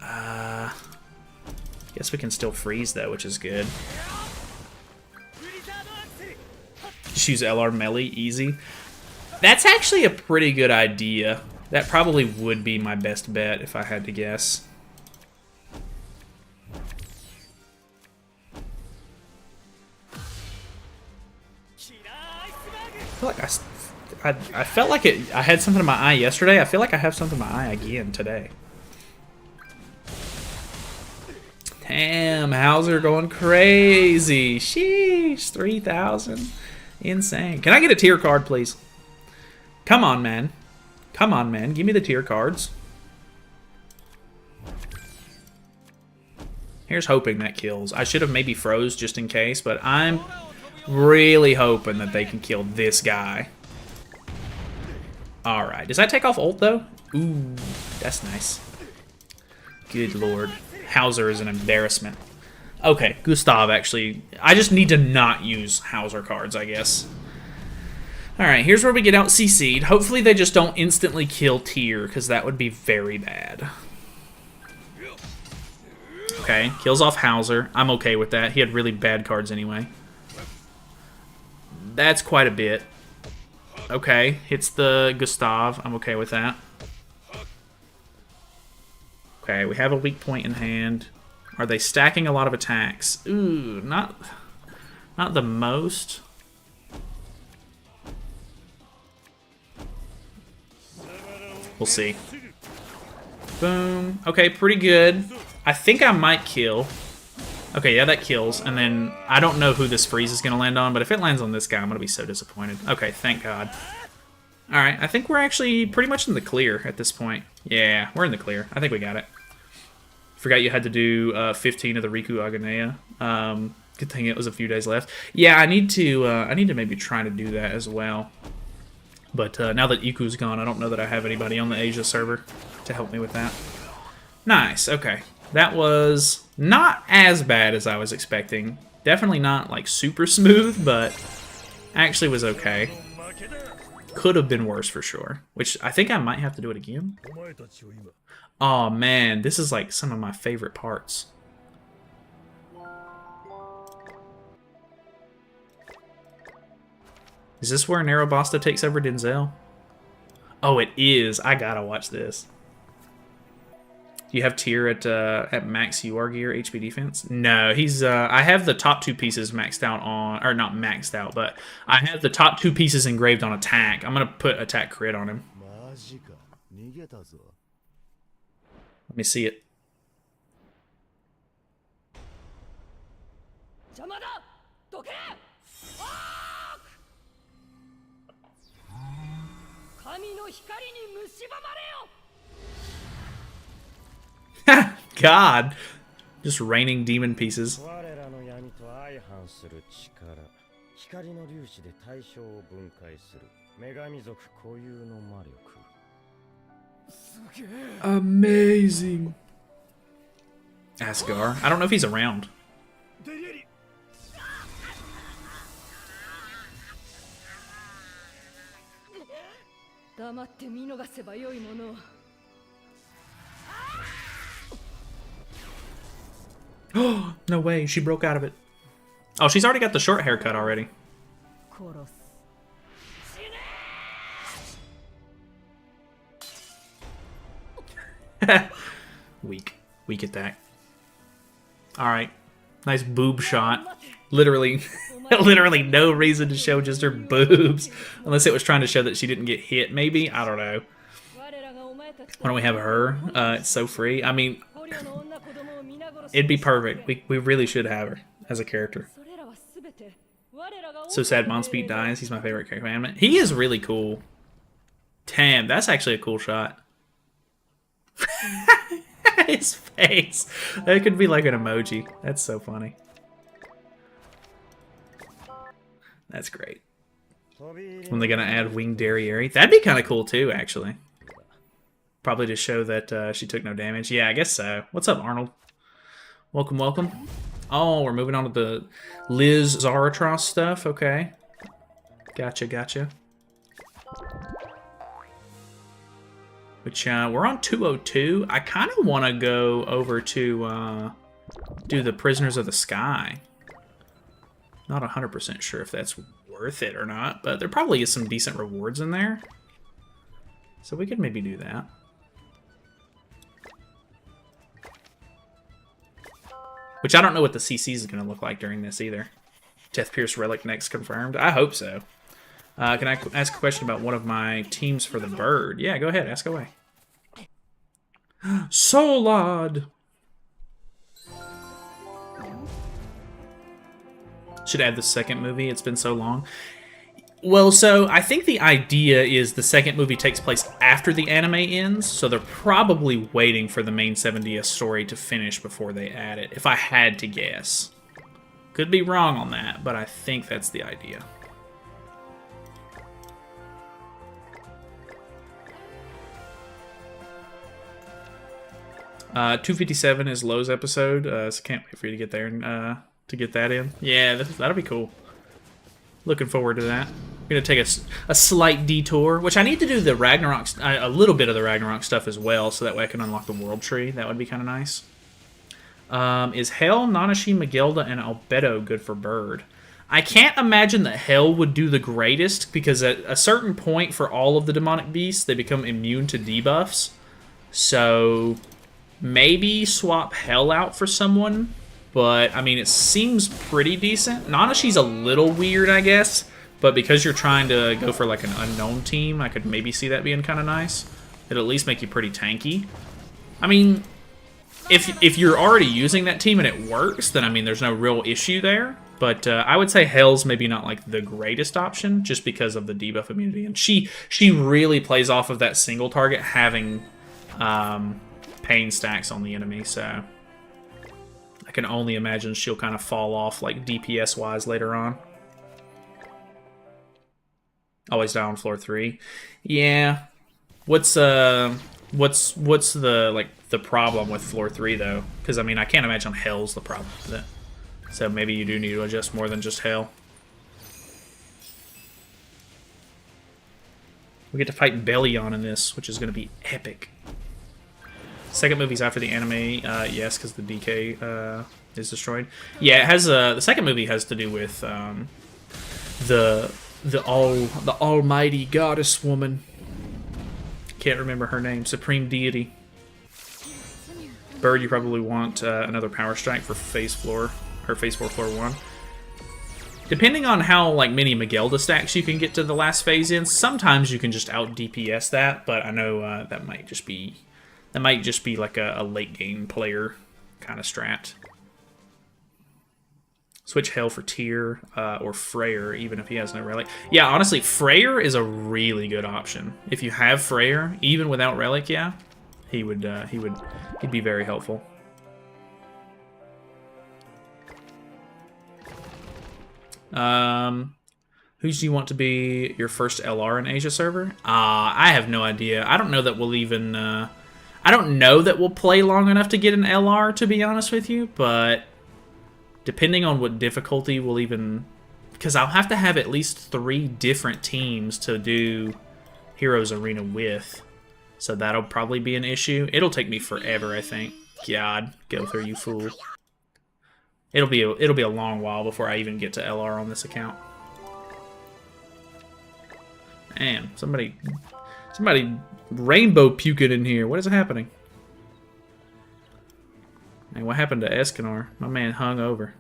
Guess we can still freeze, though, which is good. Just use LR melee, easy. That's actually a pretty good idea. That probably would be my best bet, if I had to guess. I felt like I had something in my eye yesterday. I feel like I have something in my eye again today. Damn, Hauser going crazy. Sheesh, 3,000. Insane. Can I get a tier card, please? Come on, man. Come on, man. Give me the tier cards. Here's hoping that kills. I should have maybe froze just in case, but I'm really hoping that they can kill this guy. Alright. Does that take off ult, though? Ooh, that's nice. Good lord. Hauser is an embarrassment. Okay, Gustav, actually. I just need to not use Hauser cards, I guess. Alright, here's where we get out CC'd. Hopefully they just don't instantly kill Tyr, because that would be very bad. Okay, kills off Hauser. I'm okay with that. He had really bad cards anyway. That's quite a bit. Okay, hits the Gustav. I'm okay with that. Okay, we have a weak point in hand. Are they stacking a lot of attacks? Ooh, not the most. We'll see. Boom. Okay, pretty good. I think I might kill. Okay, yeah, that kills. And then I don't know who this freeze is going to land on, but if it lands on this guy, I'm going to be so disappointed. Okay, thank God. Alright, I think we're actually pretty much in the clear at this point. Yeah, we're in the clear. I think we got it. Forgot you had to do 15 of the Riku Aganea. Good thing it was a few days left. Yeah, I need to maybe try to do that as well. But now that Iku's gone, I don't know that I have anybody on the Asia server to help me with that. Nice, okay. That was not as bad as I was expecting. Definitely not, like, super smooth, but actually was okay. Could have been worse for sure. Which, I think I might have to do it again. Oh man, this is like some of my favorite parts. Is this where Narrowbasta takes over Denzel? Oh, it is. I gotta watch this. Do you have Tyr at max UR gear HP defense? No, he's I have the top two pieces maxed out on, or not maxed out, but I have the top two pieces engraved on attack. I'm gonna put attack crit on him. Let me see it. God! Just raining demon pieces. Amazing. Asgar. I don't know if he's around. Oh, no way. She broke out of it. Oh, she's already got the short haircut already. Weak. Weak attack. Alright. Nice boob shot. Literally, literally no reason to show just her boobs. Unless it was trying to show that she didn't get hit, maybe? I don't know. Why don't we have her? It's so free. I mean, it'd be perfect. We really should have her as a character. So sad Monspeed dies. He's my favorite commandment. He is really cool. Damn, that's actually a cool shot. His face. That could be like an emoji. That's so funny. That's great. When they're gonna add winged derriere, that'd be kind of cool too, actually. Probably to show that she took no damage. Yeah, I guess so. What's up, Arnold? Welcome, welcome. Oh, we're moving on to the Liz Zaratros stuff. Okay. Gotcha, gotcha. Which, we're on 202. I kind of want to go over to do the Prisoners of the Sky. Not 100% sure if that's worth it or not, but there probably is some decent rewards in there. So we could maybe do that. Which I don't know what the CC is going to look like during this either. Death Pierce Relic next confirmed. I hope so. Can I ask a question about one of my teams for the bird? Yeah, go ahead. Ask away. Solad! Should add the second movie. It's been so long. Well, so I think the idea is the second movie takes place after the anime ends, so they're probably waiting for the main 7DS story to finish before they add it, if I had to guess. Could be wrong on that, but I think that's the idea. Uh, 257 is Lowe's episode, so can't wait for you to get there and to get that in. Yeah, that'll be cool. Looking forward to that. I'm going to take a slight detour, which I need to do the Ragnarok, a little bit of the Ragnarok stuff as well, so that way I can unlock the world tree. That would be kind of nice. Is Hell, Nanashi, Magelda, and Albedo good for Bird? I can't imagine that Hell would do the greatest, because at a certain point for all of the demonic beasts, they become immune to debuffs. So maybe swap Hell out for someone. But, I mean, it seems pretty decent. Nanashi's a little weird, I guess. But because you're trying to go for, like, an unknown team, I could maybe see that being kind of nice. It'll at least make you pretty tanky. I mean, if you're already using that team and it works, then, I mean, there's no real issue there. But I would say Hell's maybe not, like, the greatest option, just because of the debuff immunity. And she really plays off of that single target having pain stacks on the enemy, so I can only imagine she'll kind of fall off, like, DPS-wise later on. Always die on floor 3. Yeah. What's the problem with floor 3 though? Because I mean, I can't imagine Hell's the problem with it. So maybe you do need to adjust more than just Hell. We get to fight Bellion in this, which is going to be epic. Second movie's after the anime, yes, because the DK is destroyed. Yeah, it has the second movie has to do with the almighty goddess woman. Can't remember her name. Supreme deity. Bird, you probably want another power strike for phase 4 floor 1. Depending on how like many Magelda stacks you can get to the last phase in, sometimes you can just out DPS that, but I know that might just be like a late game player kind of strat. Switch Hell for Tyr or Freyr, even if he has no relic. Yeah, honestly, Freyr is a really good option. If you have Freyr, even without relic, yeah, he'd be very helpful. Who do you want to be your first LR in Asia server? I have no idea. I don't know that we'll even. I don't know that we'll play long enough to get an LR, to be honest with you, but depending on what difficulty we'll even... Because I'll have to have at least 3 different teams to do Heroes Arena with, so that'll probably be an issue. It'll take me forever, I think. God, go through, you fool. It'll be a long while before I even get to LR on this account. Man, somebody rainbow puking in here. What is happening? Hey, what happened to Escanor? My man hung over.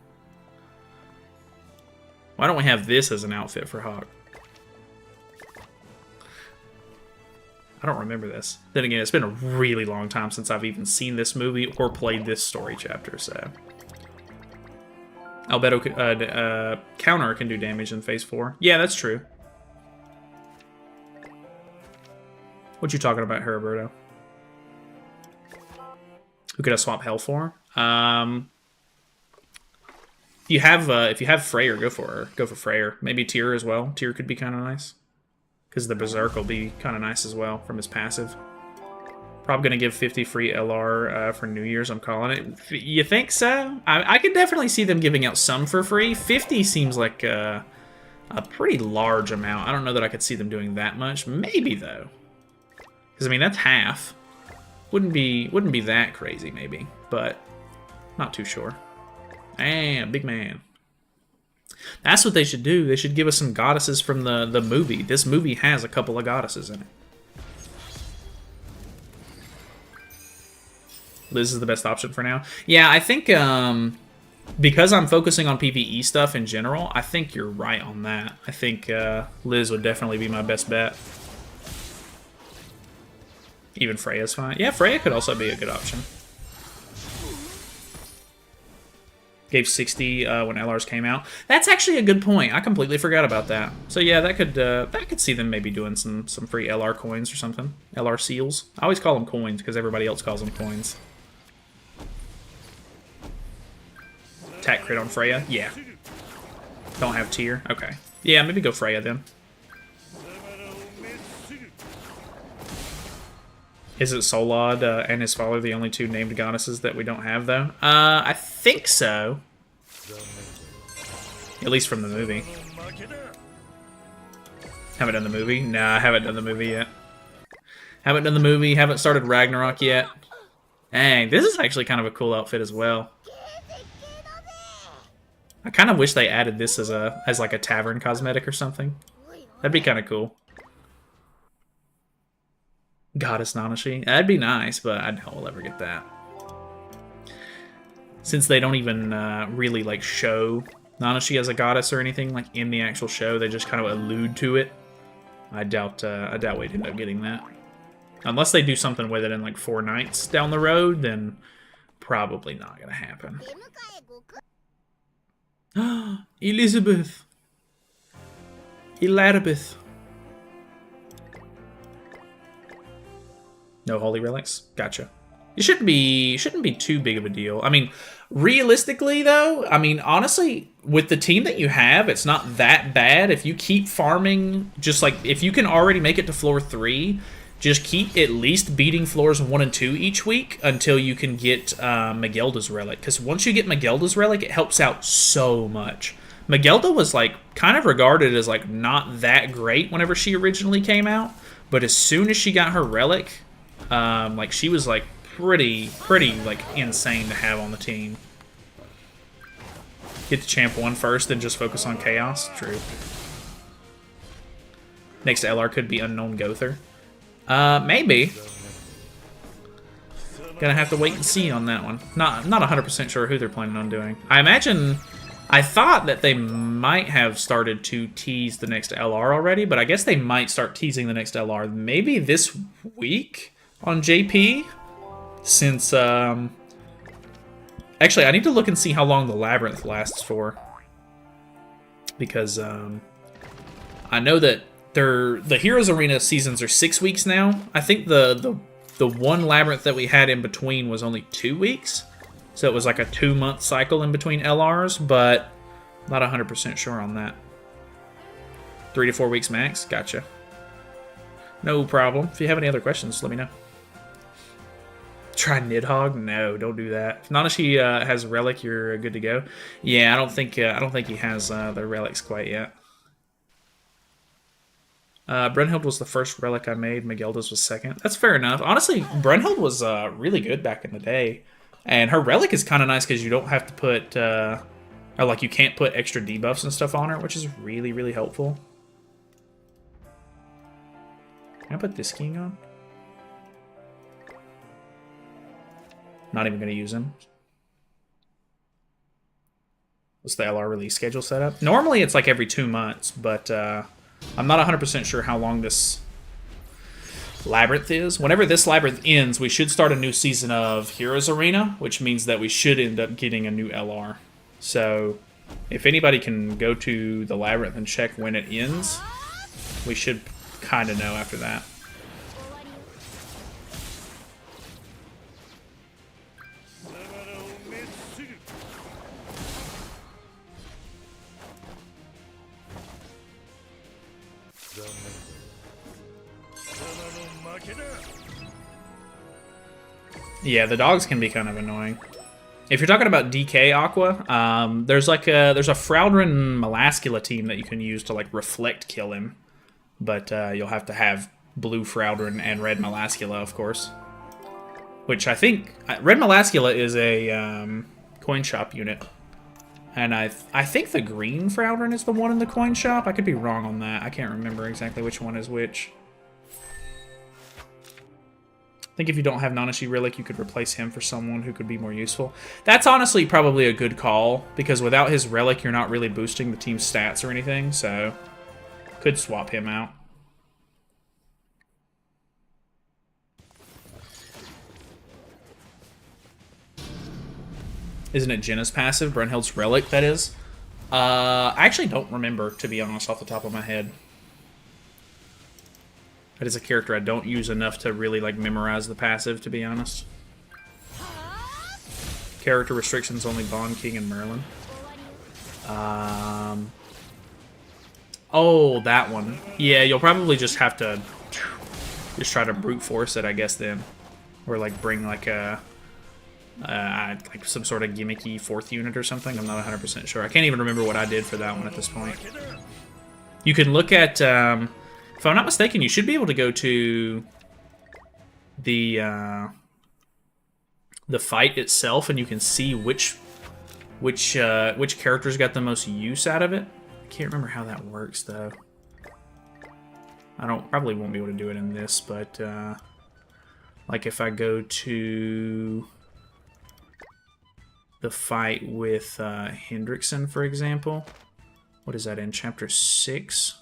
Why don't we have this as an outfit for Hawk? I don't remember this. Then again, it's been a really long time since I've even seen this movie or played this story chapter, so... Albedo counter can do damage in phase 4. Yeah, that's true. What you talking about, Heriberto? Who could I swap Hell for? If you have Freyr, go for her. Go for Freyr. Maybe Tyr as well. Tyr could be kind of nice. Because the Berserk will be kind of nice as well from his passive. Probably going to give 50 free LR for New Year's, I'm calling it. You think so? I can definitely see them giving out some for free. 50 seems like a pretty large amount. I don't know that I could see them doing that much. Maybe, though. Because, I mean, that's half. Wouldn't be that crazy, maybe. But, not too sure. Damn, big man. That's what they should do. They should give us some goddesses from the movie. This movie has a couple of goddesses in it. Liz is the best option for now. Yeah, I think because I'm focusing on PvE stuff in general, I think you're right on that. I think Liz would definitely be my best bet. Even Freya's fine. Yeah, Freya could also be a good option. Gave 60 when LRs came out. That's actually a good point. I completely forgot about that. So yeah, that could see them maybe doing some free LR coins or something. LR seals. I always call them coins because everybody else calls them coins. Attack crit on Freya? Yeah. Don't have Tyr? Okay. Yeah, maybe go Freya then. Is it Solod and his father the only 2 named goddesses that we don't have, though? I think so. At least from the movie. Haven't done the movie? Nah, I haven't done the movie yet. Haven't done the movie, haven't started Ragnarok yet. Dang, this is actually kind of a cool outfit as well. I kind of wish they added this as like a tavern cosmetic or something. That'd be kind of cool. Goddess Nanashi. That'd be nice, but I doubt we'll ever get that. Since they don't even really like show Nanashi as a goddess or anything like in the actual show, they just kind of allude to it. I doubt we'd end up getting that. Unless they do something with it in like 4 nights down the road, then probably not gonna happen. Elizabeth. Elizabeth. No holy relics? Gotcha. It shouldn't be too big of a deal. I mean, realistically though, I mean, honestly, with the team that you have, it's not that bad. If you keep farming, just like, if you can already make it to floor 3, just keep at least beating floors 1 and 2 each week until you can get Magelda's relic. Because once you get Magelda's relic, it helps out so much. Magelda was like kind of regarded as like not that great whenever she originally came out, but as soon as she got her relic, like she was like pretty like insane to have on the team. Get the champ 1 first, then just focus on chaos. True. Next LR could be unknown Gother. Maybe. Gonna have to wait and see on that one. Not 100% sure who they're planning on doing. I imagine I thought that they might have started to tease the next LR already, but I guess they might start teasing the next LR maybe this week on JP, since, actually, I need to look and see how long the Labyrinth lasts for, because, I know that the Heroes Arena seasons are 6 weeks now. I think the one Labyrinth that we had in between was only 2 weeks. So it was like a 2-month cycle in between LRs, but not 100% sure on that. 3 to 4 weeks max? Gotcha. No problem. If you have any other questions, let me know. Try Nidhogg? No, don't do that. If Nanashi has Relic, you're good to go. Yeah, I don't think he has the relics quite yet. Brunhild was the first relic I made. Miguelda's was second. That's fair enough. Honestly, Brunhild was really good back in the day. And her relic is kind of nice because you don't have to put, or like you can't put extra debuffs and stuff on her, which is really, really helpful. Can I put this king on? Not even going to use him. What's the LR release schedule set up? Normally it's like every 2 months, but I'm not 100% sure how long this Labyrinth is. Whenever this Labyrinth ends, we should start a new season of Heroes Arena, which means that we should end up getting a new LR. So if anybody can go to the Labyrinth and check when it ends, we should kind of know after that. Yeah, the dogs can be kind of annoying. If you're talking about DK Aqua, there's a Froudrin Melascula team that you can use to like reflect kill him, but you'll have to have blue Froudrin and red Melascula, of course. Which I think red Melascula is a coin shop unit, and I think the green Froudrin is the one in the coin shop. I could be wrong on that. I can't remember exactly which one is which. I think if you don't have Nanashi Relic, you could replace him for someone who could be more useful. That's honestly probably a good call, because without his Relic, you're not really boosting the team's stats or anything, so could swap him out. Isn't it Jenna's passive? Brunhild's Relic, that is? I actually don't remember, to be honest, off the top of my head. That is a character I don't use enough to really like memorize the passive, to be honest. Character restrictions only Bond, King, and Merlin. Oh, that one. Yeah, you'll probably just have to just try to brute force it, I guess, then. Or like bring like a like some sort of gimmicky 4th unit or something. I'm not 100% sure. I can't even remember what I did for that one at this point. You can look at if I'm not mistaken, you should be able to go to the fight itself, and you can see which characters got the most use out of it. I can't remember how that works though. Probably won't be able to do it in this, but like if I go to the fight with Hendrickson, for example, what is that in chapter 6?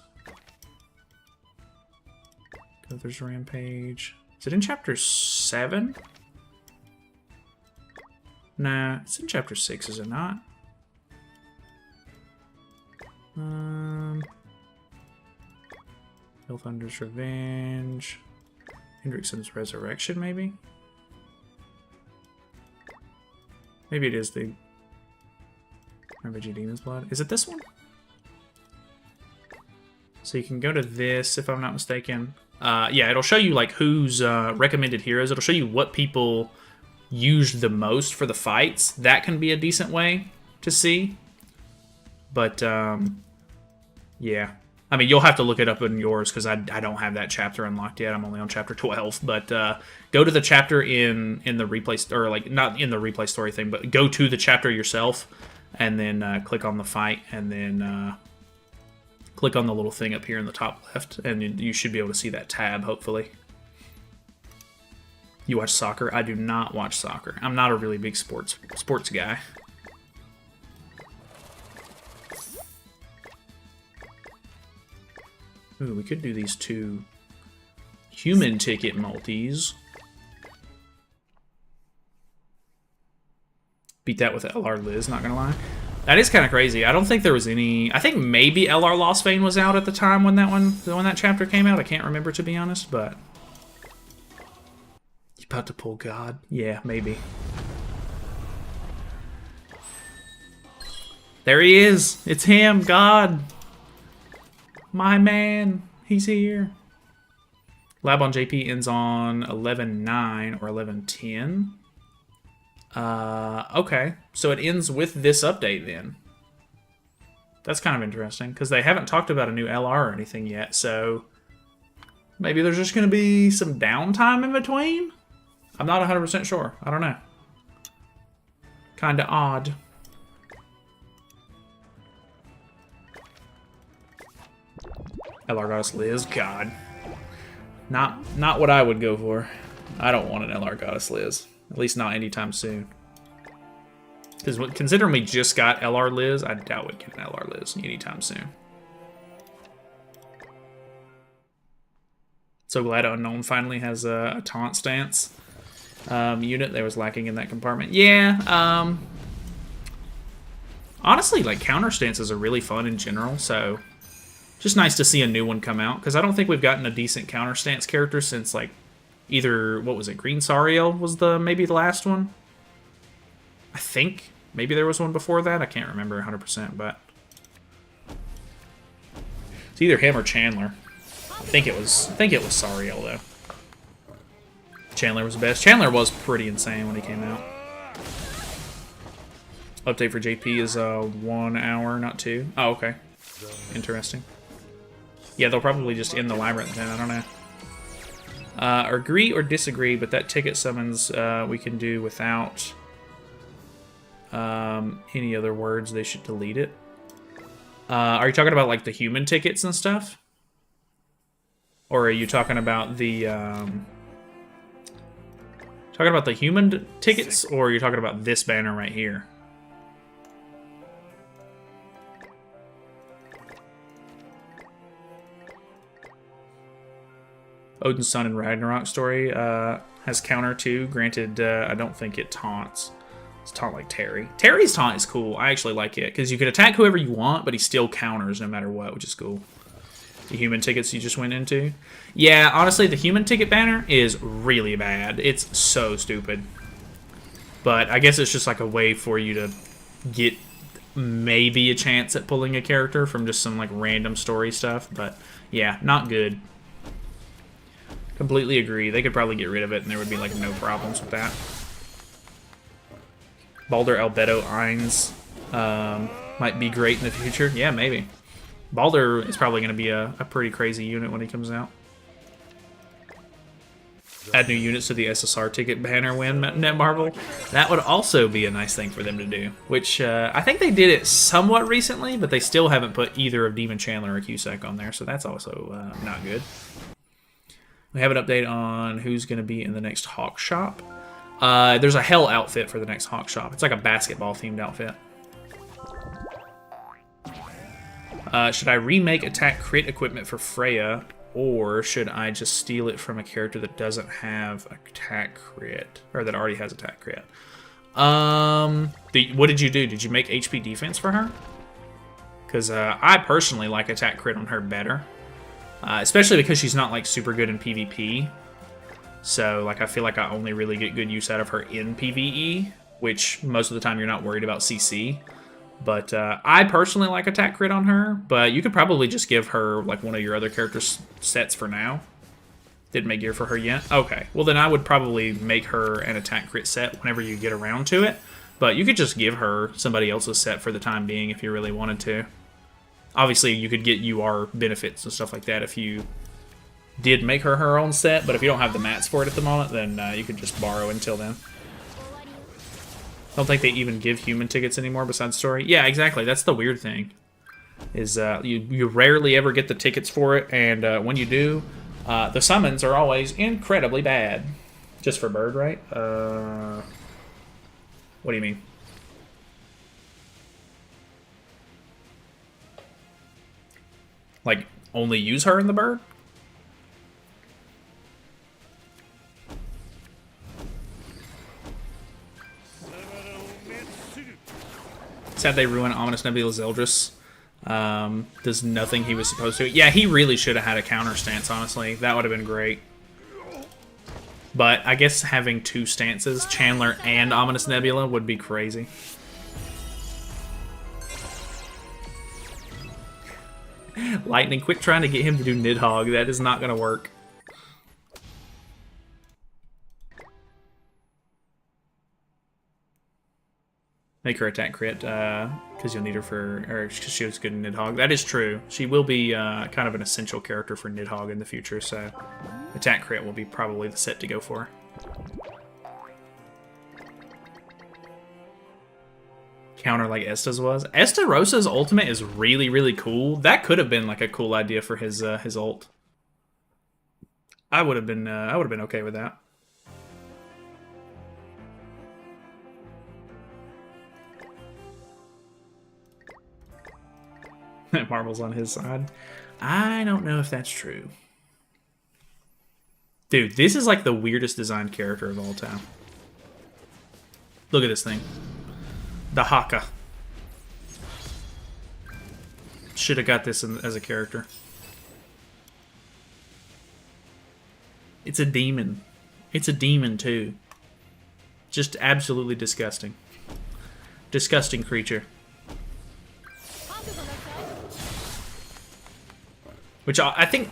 There's Rampage. Is it in chapter 7? Nah, it's in chapter 6, is it not? Hellthunder's Revenge. Hendrickson's Resurrection, maybe? Maybe it is the Rampage of Demon's Blood. Is it this one? So you can go to this, if I'm not mistaken. Yeah, it'll show you like who's recommended heroes. It'll show you what people used the most for the fights. That can be a decent way to see. But yeah, I mean, you'll have to look it up in yours because I don't have that chapter unlocked yet. I'm only on chapter 12. But go to the chapter in the replay, or like not in the replay story thing, but go to the chapter yourself, and then click on the fight, and then click on the little thing up here in the top left, and you should be able to see that tab, hopefully. You watch soccer? I do not watch soccer. I'm not a really big sports guy. Ooh, we could do these 2 human ticket multis. Beat that with LR Liz, not gonna lie. That is kind of crazy. I don't think there was any... I think maybe LR Lost Vein was out at the time when that chapter came out. I can't remember, to be honest, but... You about to pull God? Yeah, maybe. There he is! It's him, God! My man! He's here. Lab on JP ends on 11.9 or 11.10. Okay. So it ends with this update then. That's kind of interesting, because they haven't talked about a new LR or anything yet, so... Maybe there's just going to be some downtime in between? I'm not 100% sure. I don't know. Kinda odd. LR Goddess Liz? God. Not what I would go for. I don't want an LR Goddess Liz. At least not anytime soon. Because considering we just got LR Liz, I doubt we'd get an LR Liz anytime soon. So glad Unknown finally has a taunt stance unit that was lacking in that compartment. Yeah, honestly, like, counter stances are really fun in general, so just nice to see a new one come out, because I don't think we've gotten a decent counter stance character since, like, either, what was it, Green Sariel was maybe the last one? I think. Maybe there was one before that? I can't remember 100%, but... It's either him or Chandler. I think it was Sariel, though. Chandler was the best. Chandler was pretty insane when he came out. Update for JP is 1 hour, not 2. Oh, okay. Interesting. Yeah, they'll probably just end the labyrinth then, I don't know. Agree or disagree, but that ticket summons we can do without any other words. They should delete it. Are you talking about, like, the human tickets and stuff? Or are you talking about the human tickets, or are you talking about this banner right here? Odin's Son in Ragnarok story has counter too. Granted, I don't think it taunts. It's taunt like Terry. Terry's taunt is cool. I actually like it, because you can attack whoever you want, but he still counters no matter what, which is cool. The human tickets you just went into. Yeah, honestly, the human ticket banner is really bad. It's so stupid. But I guess it's just like a way for you to get maybe a chance at pulling a character from just some, like, random story stuff. But yeah, not good. Completely agree. They could probably get rid of it and there would be, like, no problems with that. Baldur Albedo Ainz might be great in the future. Yeah, maybe. Baldur is probably going to be a pretty crazy unit when he comes out. Add new units to the SSR ticket banner win, Netmarble. That would also be a nice thing for them to do. Which, I think they did it somewhat recently, but they still haven't put either of Demon Chandler or Cusack on there, so that's also not good. We have an update on who's going to be in the next Hawk Shop. There's a Hell outfit for the next Hawk Shop. It's like a basketball-themed outfit. Should I remake attack crit equipment for Freya, or should I just steal it from a character that doesn't have attack crit, or that already has attack crit? What did you do? Did you make HP defense for her? Because I personally like attack crit on her better, especially because she's not, like, super good in PvP. So, like, I feel like I only really get good use out of her in PvE, which most of the time you're not worried about CC. But I personally like attack crit on her, but you could probably just give her, like, one of your other character sets for now. Didn't make gear for her yet? Okay. Well, then I would probably make her an attack crit set whenever you get around to it. But you could just give her somebody else's set for the time being if you really wanted to. Obviously, you could get UR benefits and stuff like that if you did make her own set, but if you don't have the mats for it at the moment, then you could just borrow until then. I don't think they even give human tickets anymore besides story. Yeah, exactly. That's the weird thing. Is you rarely ever get the tickets for it, and when you do, the summons are always incredibly bad. Just for Bird, right? What do you mean? Like, only use her in the bird? Sad they ruin Ominous Nebula's Eldris. Does nothing he was supposed to. Yeah, he really should have had a counter stance, honestly. That would have been great. But I guess having two stances, Chandler and Ominous Nebula, would be crazy. Lightning, quit trying to get him to do Nidhogg. That is not going to work. Make her attack crit, because you'll need her for, or because she was good in Nidhogg. That is true. She will be kind of an essential character for Nidhogg in the future, so attack crit will be probably the set to go for. Counter like Esta's was. Estarosa's ultimate is really, really cool. That could have been like a cool idea for his ult. I would have been okay with that. Marvel's on his side. I don't know if that's true. Dude, this is like the weirdest designed character of all time. Look at this thing. The Haka. Should have got this as a character. It's a demon. It's a demon, too. Just absolutely disgusting. Disgusting creature. Which I think,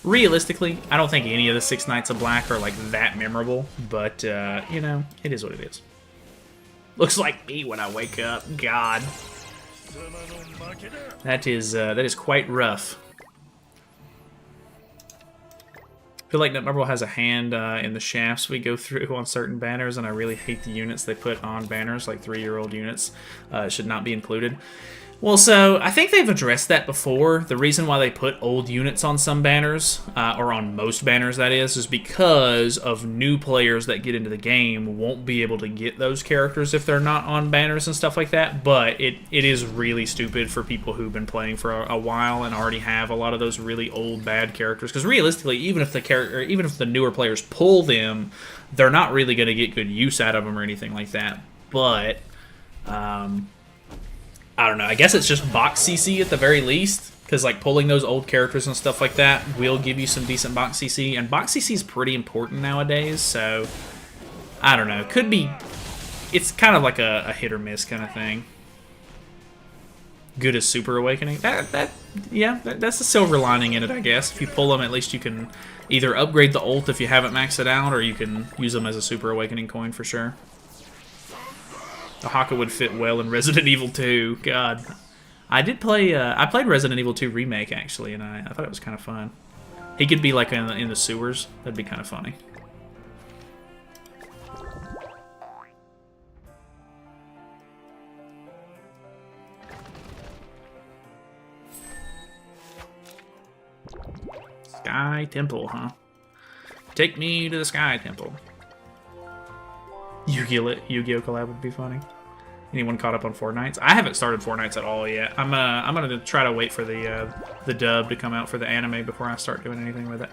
realistically, I don't think any of the 6 Knights of Black are like that memorable. But, you know, it is what it is. Looks like me when I wake up. God. That is quite rough. I feel like Netmarble has a hand in the shafts we go through on certain banners, and I really hate the units they put on banners, like 3-year-old units. Should not be included. Well, so I think they've addressed that before. The reason why they put old units on some banners, or on most banners that is because of new players that get into the game won't be able to get those characters if they're not on banners and stuff like that. But it is really stupid for people who've been playing for a while and already have a lot of those really old bad characters. Because realistically, even if the newer players pull them, they're not really going to get good use out of them or anything like that. But I don't know. I guess it's just box CC at the very least, because like pulling those old characters and stuff like that will give you some decent box CC, and box CC is pretty important nowadays. So I don't know. Could be. It's kind of like a hit or miss kind of thing. Good as Super Awakening. That's the silver lining in it, I guess. If you pull them, at least you can either upgrade the ult if you haven't maxed it out, or you can use them as a Super Awakening coin for sure. The Haka would fit well in Resident Evil 2. God. I did play, I played Resident Evil 2 Remake, actually, and I thought it was kind of fun. He could be, like, in the sewers. That'd be kind of funny. Sky Temple, huh? Take me to the Sky Temple. Yu-Gi-Oh collab would be funny. Anyone caught up on Fortnite? I haven't started Fortnite at all yet. I'm gonna try to wait for the dub to come out for the anime before I start doing anything with it.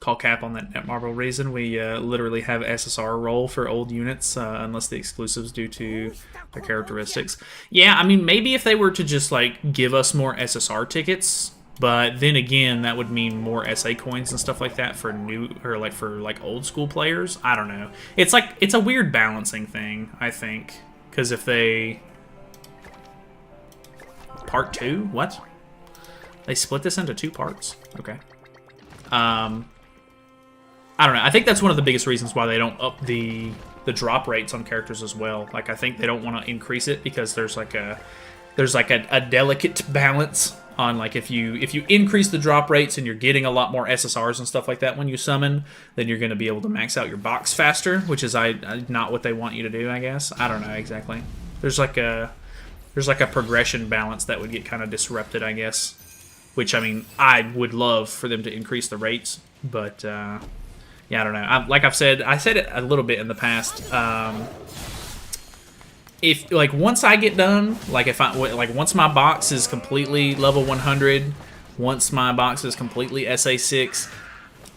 Call cap on that Netmarble reason. We literally have SSR roll for old units unless the exclusives due to their characteristics. Yeah, I mean maybe if they were to just like give us more SSR tickets. But then again, that would mean more SA coins and stuff like that for new or like for like old school players. I don't know. It's like it's a weird balancing thing, I think, because if they part 2, what? They split this into 2 parts. Okay. I don't know. I think that's one of the biggest reasons why they don't up the drop rates on characters as well. Like I think they don't want to increase it because there's like a delicate balance on like if you increase the drop rates and you're getting a lot more SSRs and stuff like that when you summon, then you're going to be able to max out your box faster, which is not what they want you to do, I guess. I don't know exactly. There's like a progression balance that would get kind of disrupted, I guess. Which I mean, I would love for them to increase the rates, but yeah, I don't know. Like I said it a little bit in the past. if like once I get done, like if I like once my box is completely level 100, once my box is completely SA6,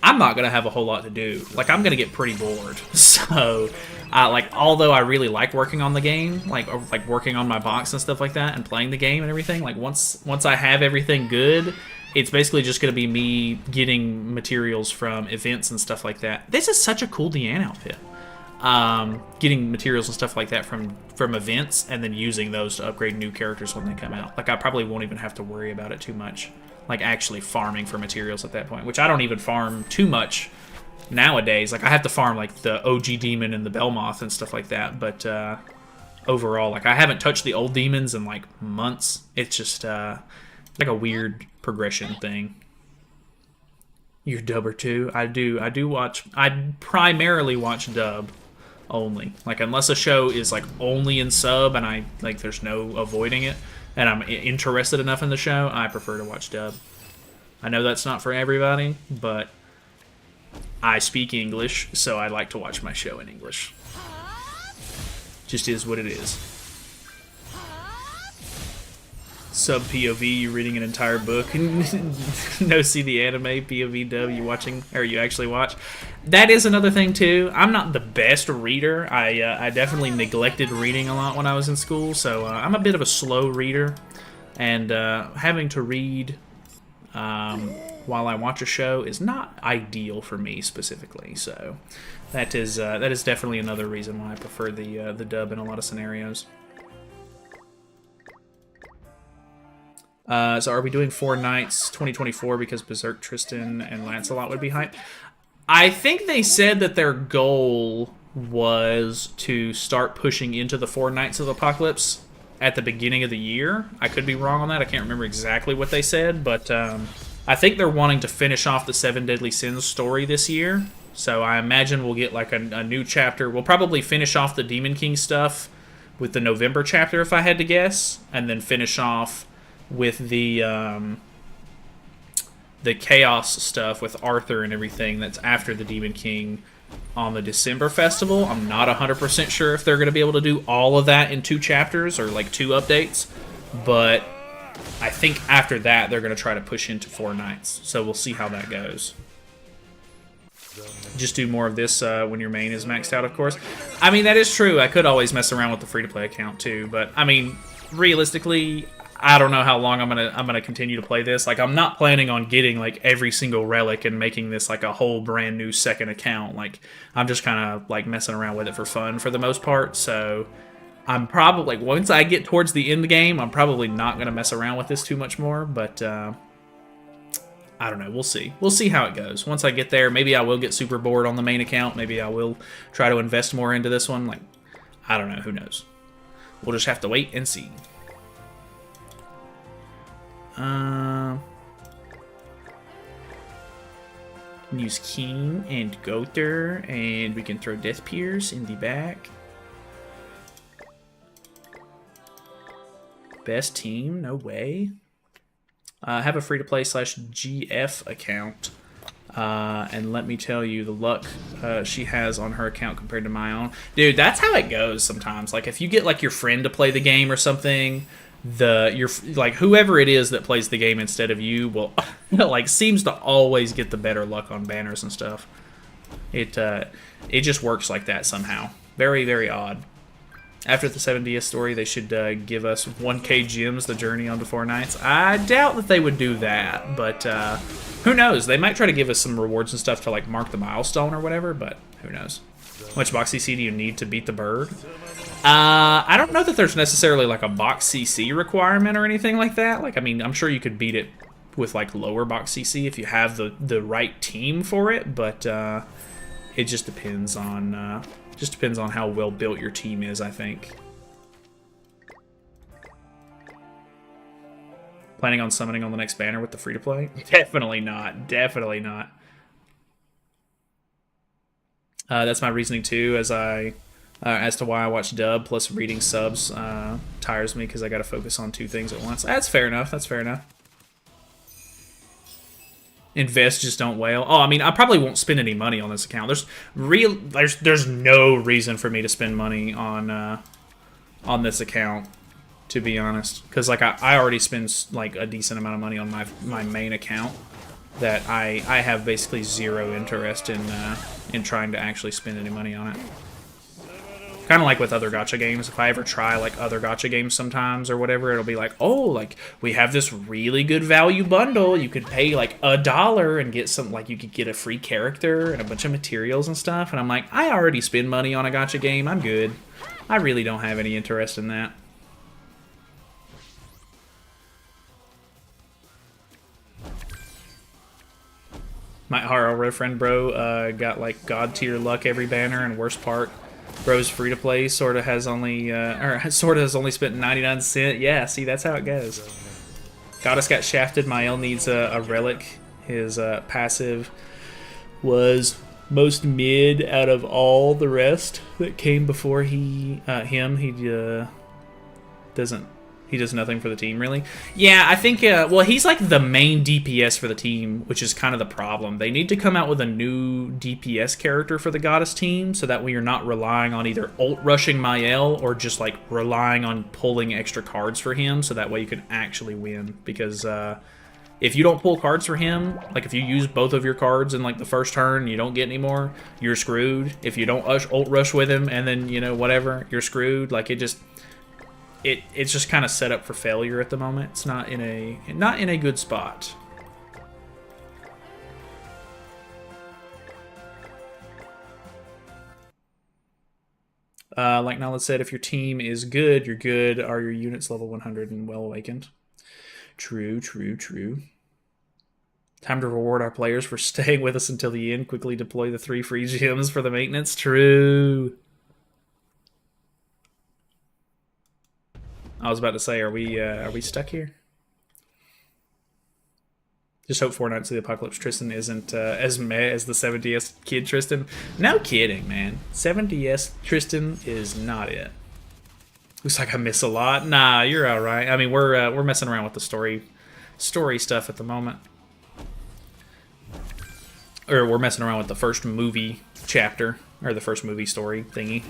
I'm not gonna have a whole lot to do. Like I'm gonna get pretty bored. So, like although I really like working on the game, like working on my box and stuff like that, and playing the game and everything. Like once I have everything good, it's basically just gonna be me getting materials from events and stuff like that. This is such a cool Deanne outfit. Getting materials and stuff like that from events, and then using those to upgrade new characters when they come out. Like I probably won't even have to worry about it too much. Like actually farming for materials at that point, which I don't even farm too much nowadays. Like I have to farm like the OG demon and the Belmoth and stuff like that, but overall, like I haven't touched the old demons in like months. It's just like a weird progression thing. You dub or two? I do watch. I primarily watch dub only. Like unless a show is like only in sub and I like there's no avoiding it, and I'm interested enough in the show, I prefer to watch dub. I know that's not for everybody, but I speak English, so I like to watch my show in English. Just is what it is. Sub POV, you reading an entire book. No, see the anime POV dub you watching, or you actually watch. That is another thing too. I'm not the best reader. I definitely neglected reading a lot when I was in school, so I'm a bit of a slow reader, and having to read while I watch a show is not ideal for me specifically. So that is definitely another reason why I prefer the dub in a lot of scenarios. So are we doing 4 nights 2024 because Berserk, Tristan, and Lancelot would be hyped? I think they said that their goal was to start pushing into the 4 Nights of the Apocalypse at the beginning of the year. I could be wrong on that. I can't remember exactly what they said, but I think they're wanting to finish off the 7 Deadly Sins story this year. So I imagine we'll get like a new chapter. We'll probably finish off the Demon King stuff with the November chapter, if I had to guess, and then finish off with the Chaos stuff with Arthur and everything that's after the Demon King on the December festival. I'm not 100% sure if they're going to be able to do all of that in 2 chapters or like 2 updates, but I think after that they're going to try to push into 4 nights. So we'll see how that goes. Just do more of this when your main is maxed out, of course. I mean, that is true. I could always mess around with the free-to-play account too, but I mean, realistically, I don't know how long I'm gonna continue to play this. Like, I'm not planning on getting like every single relic and making this like a whole brand new second account. Like, I'm just kind of like messing around with it for fun for the most part. So I'm probably like once I get towards the end of the game, I'm probably not gonna mess around with this too much more. But I don't know. We'll see. We'll see how it goes. Once I get there, maybe I will get super bored on the main account. Maybe I will try to invest more into this one. Like, I don't know. Who knows? We'll just have to wait and see. Use King and Goater, and we can throw Death Pierce in the back. Best team? No way. Have a free-to-play /GF account. And let me tell you, the luck she has on her account compared to my own. Dude, that's how it goes sometimes. Like, if you get, like, your friend to play the game or something, like whoever it is that plays the game instead of you will like seems to always get the better luck on banners and stuff. It just works like that somehow. Very, very odd. After the 7DS story, they should give us 1K gems, the journey onto 4 nights. I doubt that they would do that, but who knows? They might try to give us some rewards and stuff to like mark the milestone or whatever, but who knows? How much box CC do you need to beat the bird? I don't know that there's necessarily like a box CC requirement or anything like that. Like, I mean, I'm sure you could beat it with like lower box CC if you have the right team for it, but it just depends on how well built your team is, I think. Planning on summoning on the next banner with the free to play? Definitely not. Definitely not. That's my reasoning too, as to why I watch dub. Plus reading subs tires me because I got to focus on 2 things at once. That's fair enough. That's fair enough. Invest, just don't whale. Oh, I mean, I probably won't spend any money on this account. There's no reason for me to spend money on on this account, to be honest, because like I already spend like a decent amount of money on my main account that I have basically zero interest in trying to actually spend any money on it. Kind of like with other gacha games. If I ever try like other gacha games sometimes or whatever, it'll be like, oh, like we have this really good value bundle. You could pay like $1 and get some, like you could get a free character and a bunch of materials and stuff. And I'm like, I already spend money on a gacha game. I'm good. I really don't have any interest in that. My RL friend bro got like god tier luck every banner, and worst part, bro's free to play sort of has only spent 99 cents. Yeah, see, that's how it goes. Goddess got shafted. Mael needs a relic. His passive was most mid out of all the rest that came before him. He does nothing for the team, really. Yeah, I think, well, he's like the main DPS for the team, which is kind of the problem. They need to come out with a new DPS character for the Goddess team, so that way you're not relying on either ult-rushing Mael or just, like, relying on pulling extra cards for him, so that way you can actually win. Because if you don't pull cards for him, like, if you use both of your cards in, like, the first turn and you don't get any more, you're screwed. If you don't ult-rush with him and then, you know, whatever, you're screwed. Like, it's just kind of set up for failure at the moment. It's not in a good spot. Like Nalyd said, if your team is good, you're good. Are your units level 100 and well awakened? True, true, true. Time to reward our players for staying with us until the end. Quickly deploy the 3 free gems for the maintenance. True. I was about to say, are we stuck here? Just hope Four Knights of the Apocalypse Tristan isn't as meh as the 7DS kid Tristan. No kidding, man. 7DS Tristan is not it. Looks like I miss a lot. Nah, you're all right. I mean, we're messing around with the story stuff at the moment, or we're messing around with the first movie chapter or the first movie story thingy.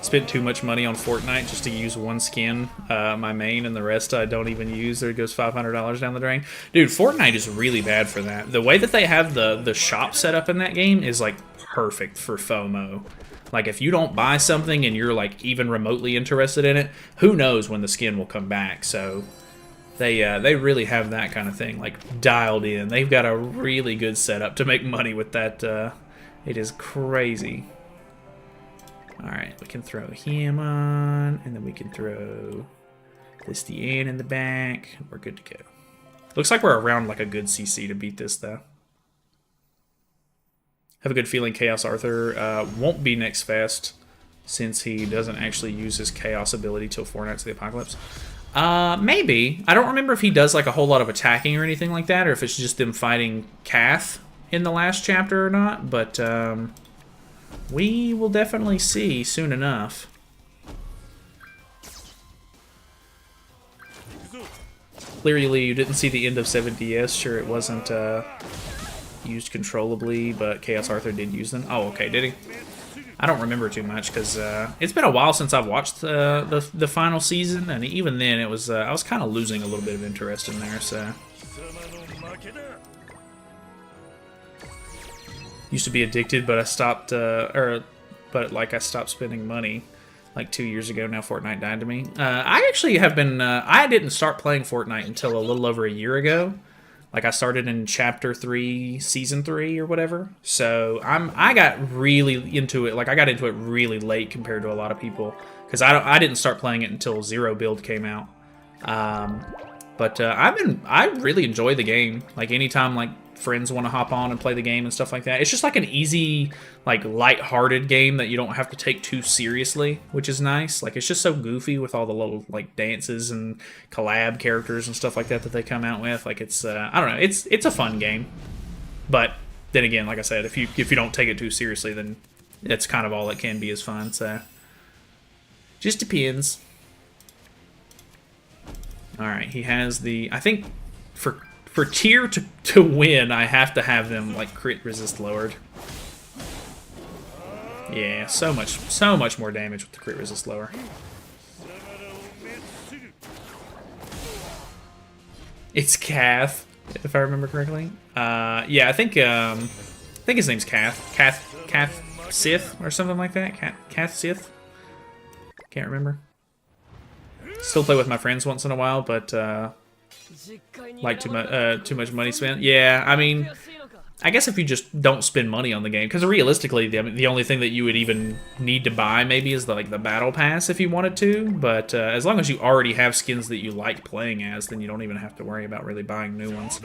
Spent too much money on Fortnite just to use one skin, my main, and the rest I don't even use. There goes $500 down the drain. Dude, Fortnite is really bad for that. The way that they have the shop set up in that game is like perfect for FOMO. Like if you don't buy something and you're like even remotely interested in it, who knows when the skin will come back. So they really have that kind of thing like dialed in. They've got a really good setup to make money with that. It is crazy. Alright, we can throw him on, and then we can throw this DN in the back. We're good to go. Looks like we're around like a good CC to beat this, though. Have a good feeling Chaos Arthur won't be next fast, since he doesn't actually use his Chaos ability till Four Knights of the Apocalypse. Maybe. I don't remember if he does like a whole lot of attacking or anything like that, or if it's just them fighting Kath in the last chapter or not, but we will definitely see soon enough. Clearly, you didn't see the end of 7DS. Sure, it wasn't used controllably, but Chaos Arthur did use them. Oh, okay, did he? I don't remember too much because it's been a while since I've watched the final season, and even then, it was I was kind of losing a little bit of interest in there. So. Used to be addicted, but I stopped, I stopped spending money like 2 years ago. Now Fortnite died to me. I actually have been, I didn't start playing Fortnite until a little over a year ago. Like I started in Chapter 3, Season 3 or whatever. So I got really into it. Like I got into it really late compared to a lot of people. Because I didn't start playing it until Zero Build came out. I really enjoy the game. Like anytime like friends want to hop on and play the game and stuff like that. It's just like an easy, like light-hearted game that you don't have to take too seriously, which is nice. Like it's just so goofy with all the little like dances and collab characters and stuff like that that they come out with. Like it's I don't know, it's a fun game. But then again, like I said, if you don't take it too seriously, then it's kind of all it can be is fun. So just depends. All right, he has the, I think for tier to win, I have to have them like crit resist lowered. Yeah, so much more damage with the crit resist lower. It's Kath, if I remember correctly. Yeah, I think his name's Kath. Kath Sith or something like that. Kath Sith. Can't remember. Still play with my friends once in a while, but like too much money spent. Yeah, I mean, I guess if you just don't spend money on the game, because realistically, the only thing that you would even need to buy maybe is the battle pass if you wanted to. But as long as you already have skins that you like playing as, then you don't even have to worry about really buying new ones.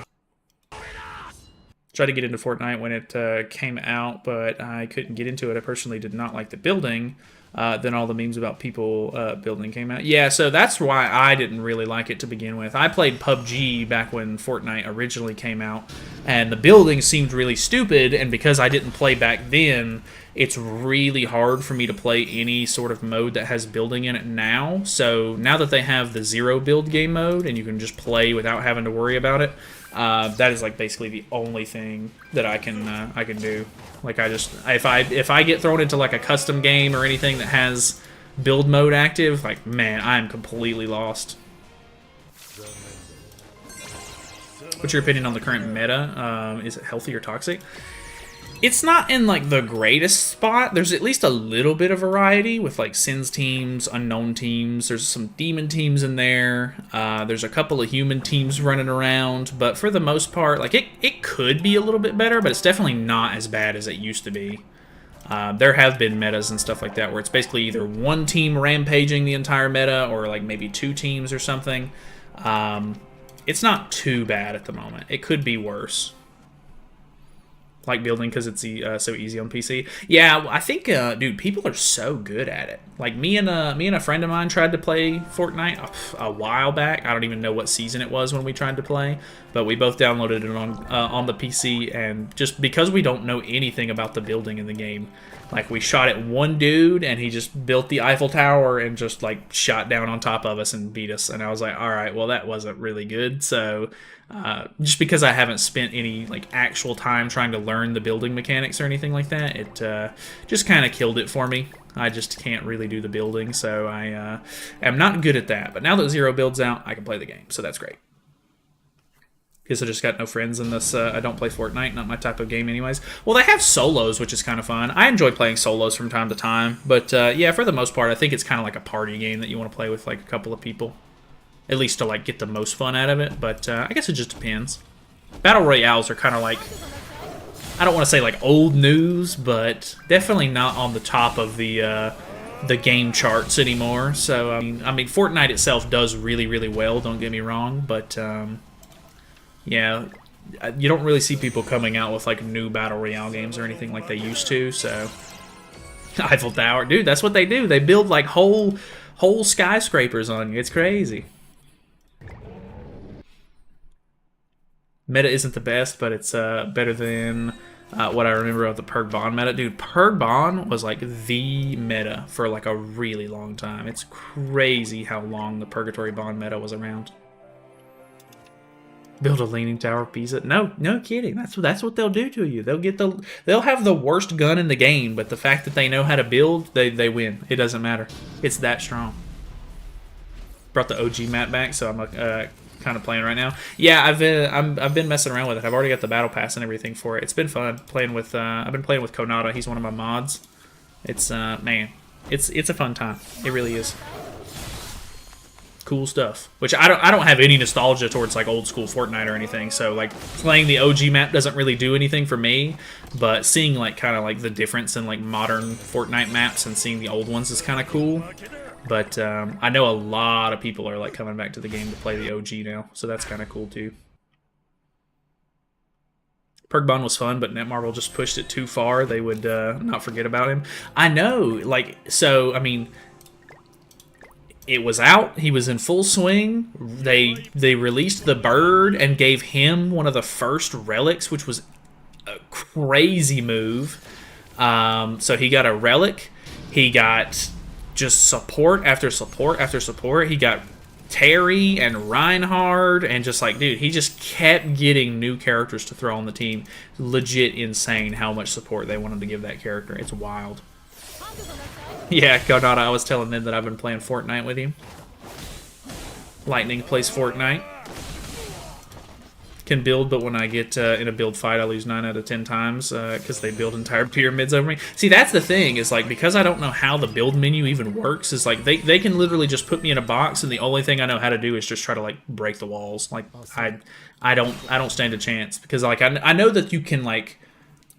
Tried to get into Fortnite when it came out, but I couldn't get into it. I personally did not like the building. Then all the memes about people building came out. Yeah, so that's why I didn't really like it to begin with. I played PUBG back when Fortnite originally came out, and the building seemed really stupid, and because I didn't play back then, it's really hard for me to play any sort of mode that has building in it now. So now that they have the zero build game mode, and you can just play without having to worry about it, that is like basically the only thing that I can do. Like if I get thrown into like a custom game or anything that has build mode active, like man, I'm completely lost. What's your opinion on the current meta? Is it healthy or toxic? It's not in like the greatest spot. There's at least a little bit of variety with like Sins teams, unknown teams. There's some demon teams in there. There's a couple of human teams running around, but for the most part, like it could be a little bit better, but it's definitely not as bad as it used to be. There have been metas and stuff like that where it's basically either one team rampaging the entire meta or like maybe two teams or something. It's not too bad at the moment. It could be worse. Like building because it's so easy on PC. Yeah, I think, dude, people are so good at it. Like me and a friend of mine tried to play Fortnite a while back. I don't even know what season it was when we tried to play, but we both downloaded it on the PC, and just because we don't know anything about the building in the game, like we shot at one dude and he just built the Eiffel Tower and just like shot down on top of us and beat us. And I was like, all right, well that wasn't really good. So. Just because I haven't spent any like actual time trying to learn the building mechanics or anything like that, it just kind of killed it for me. I just can't really do the building, so I am not good at that. But now that Zero builds out, I can play the game, so that's great. Guess I just got no friends in this. I don't play Fortnite, not my type of game anyways. Well, they have solos, which is kind of fun. I enjoy playing solos from time to time, but yeah, for the most part, I think it's kind of like a party game that you want to play with like a couple of people. At least to like get the most fun out of it, but I guess it just depends. Battle Royales are kind of like, I don't want to say like old news, but definitely not on the top of the game charts anymore. So I mean, Fortnite itself does really, really well. Don't get me wrong, but yeah, you don't really see people coming out with like new Battle Royale games or anything like they used to. So Eiffel Tower, dude, that's what they do. They build like whole skyscrapers on you. It's crazy. Meta isn't the best, but it's better than what I remember of the Purg Bond meta. Dude, Purg Bond was like the meta for like a really long time. It's crazy how long the Purgatory Bond meta was around. Build a leaning tower of Pisa. No kidding. That's what they'll do to you. They'll have the worst gun in the game, but the fact that they know how to build, they win. It doesn't matter. It's that strong. Brought the OG map back, so I'm kind of playing right now. Yeah, I've been messing around with it. I've already got the battle pass and everything for it. It's been fun playing with. I've been playing with Konata. He's one of my mods. It's man, it's a fun time. It really is. Cool stuff. Which I don't have any nostalgia towards like old school Fortnite or anything. So like playing the OG map doesn't really do anything for me. But seeing like kind of like the difference in like modern Fortnite maps and seeing the old ones is kind of cool. But I know a lot of people are like coming back to the game to play the OG now, so that's kind of cool too. Purgbon was fun, but Netmarble just pushed it too far. They would not forget about him. I know, like, so, I mean, it was out. He was in full swing. They released the bird and gave him one of the first relics, which was a crazy move. So he got a relic. He got just support after support after support. He got Terry and Reinhard, and just like, dude, he just kept getting new characters to throw on the team. Legit insane how much support they wanted to give that character. It's wild. Yeah, Godot, I was telling them that I've been playing Fortnite with you. Lightning plays Fortnite. Can build, but when I get in a build fight, I lose 9 out of 10 times because they build entire pyramids over me. See, that's the thing, is like, because I don't know how the build menu even works, is like, they can literally just put me in a box, and the only thing I know how to do is just try to, like, break the walls. Like, I don't stand a chance, because, like, I know that you can, like,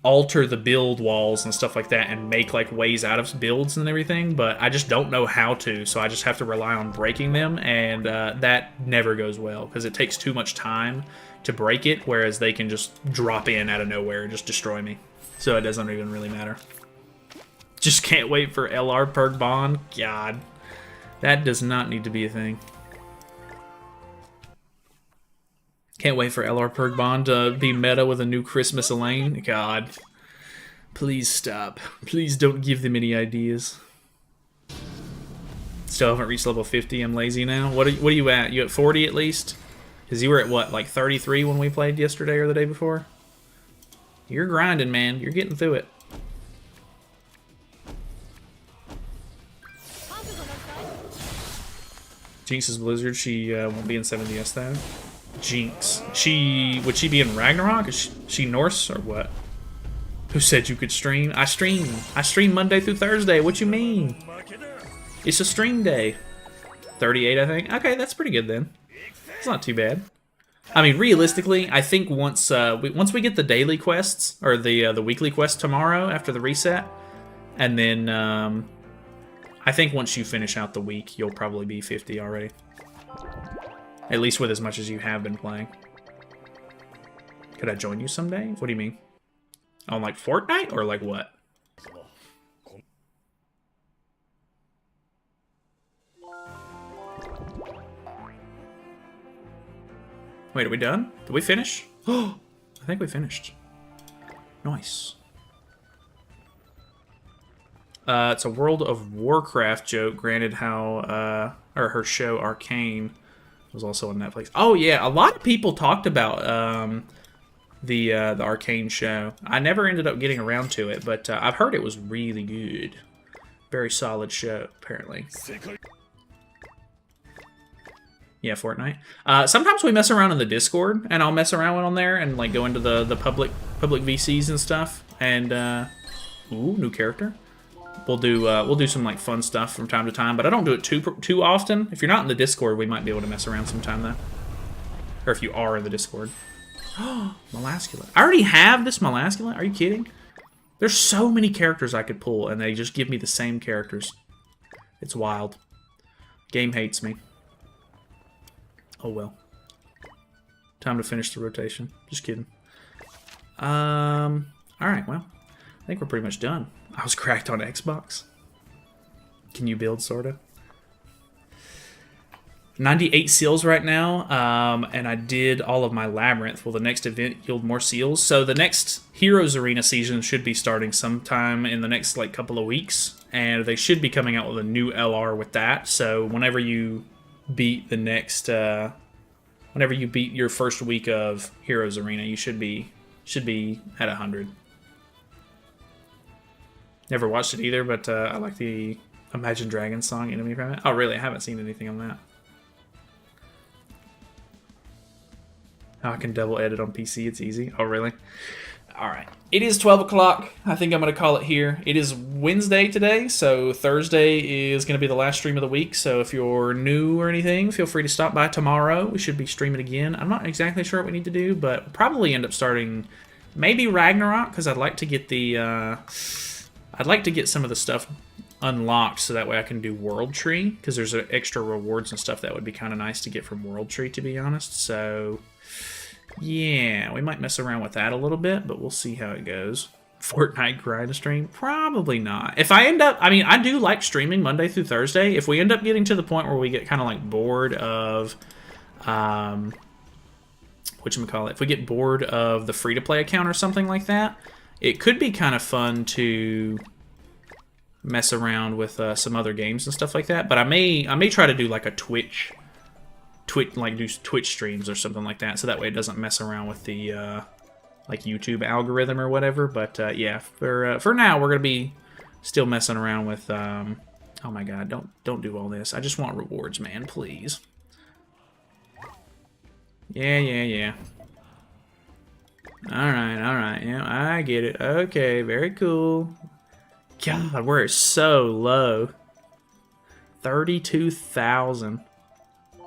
alter the build walls and stuff like that and make like ways out of builds and everything, but I just don't know how to, so I just have to rely on breaking them, and that never goes well because it takes too much time to break it, whereas they can just drop in out of nowhere and just destroy me, so it doesn't even really matter. Just can't wait for LR perk bond. God, that does not need to be a thing. Can't wait for LR perk bond to be meta with a new Christmas Elaine. God, please stop. Please don't give them any ideas. Still haven't reached level 50. I'm lazy now. What are you at? You at 40 at least? Because you were at what, like 33 when we played yesterday or the day before? You're grinding, man. You're getting through it. Jinx's Blizzard. She won't be in 7DS though. Jinx. Would she be in Ragnarok? Is she Norse or what? Who said you could stream? I stream. I stream Monday through Thursday. What you mean? It's a stream day. 38, I think. Okay, that's pretty good then. It's not too bad. I mean, realistically, I think once we get the daily quests or the weekly quest tomorrow after the reset, and then I think once you finish out the week, you'll probably be 50 already. At least with as much as you have been playing. Could I join you someday? What do you mean? On like Fortnite or like what? Wait, are we done? Did we finish? Oh, I think we finished. Nice. It's a World of Warcraft joke. Granted, how or her show Arcane was also on Netflix. Oh yeah, a lot of people talked about the Arcane show. I never ended up getting around to it, but I've heard it was really good. Very solid show, apparently. Yeah, Fortnite. Sometimes we mess around in the Discord, and I'll mess around on there and like go into the public VCs and stuff. And ooh, new character. We'll do some like fun stuff from time to time, but I don't do it too often. If you're not in the Discord, we might be able to mess around sometime though. Or if you are in the Discord. Melascula. I already have this Melascula. Are you kidding? There's so many characters I could pull, and they just give me the same characters. It's wild. Game hates me. Oh well. Time to finish the rotation. Just kidding. Alright, well. I think we're pretty much done. I was cracked on Xbox. Can you build, sorta? 98 seals right now, and I did all of my Labyrinth. Will the next event yield more seals? So the next Heroes Arena season should be starting sometime in the next like couple of weeks, and they should be coming out with a new LR with that. So whenever you beat the next, whenever you beat your first week of Heroes Arena, you should be at 100. Never watched it either, but I like the Imagine Dragons song, Enemy from it. Oh, really? I haven't seen anything on that. How I can double edit on PC, it's easy. Oh, really? Alright. It is 12 o'clock. I think I'm going to call it here. It is Wednesday today, so Thursday is going to be the last stream of the week. So if you're new or anything, feel free to stop by tomorrow. We should be streaming again. I'm not exactly sure what we need to do, but we'll probably end up starting maybe Ragnarok, because I'd like to get the... I'd like to get some of the stuff unlocked so that way I can do World Tree, because there's extra rewards and stuff that would be kind of nice to get from World Tree, to be honest. So, yeah, we might mess around with that a little bit, but we'll see how it goes. Fortnite grind stream? Probably not. If I end up... I mean, I do like streaming Monday through Thursday. If we end up getting to the point where we get kind of like bored of... whatchamacallit? If we get bored of the free-to-play account or something like that, it could be kind of fun to mess around with some other games and stuff like that. But I may try to do like a Twitch like do Twitch streams or something like that, so that way it doesn't mess around with the like YouTube algorithm or whatever. But yeah, for now we're gonna be Still messing around with, oh my god, don't do all this. I just want rewards, man, please. Yeah. Alright, yeah, I get it. Okay, very cool. God, we're so low. 32,000.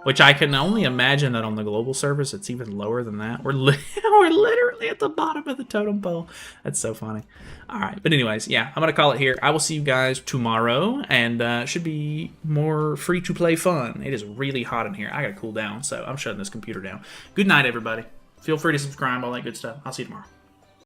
Which I can only imagine that on the global service it's even lower than that. We're literally at the bottom of the totem pole. That's so funny. Alright, but anyways, yeah, I'm going to call it here. I will see you guys tomorrow, and should be more free-to-play fun. It is really hot in here. I got to cool down, so I'm shutting this computer down. Good night, everybody. Feel free to subscribe, all that good stuff. I'll see you tomorrow.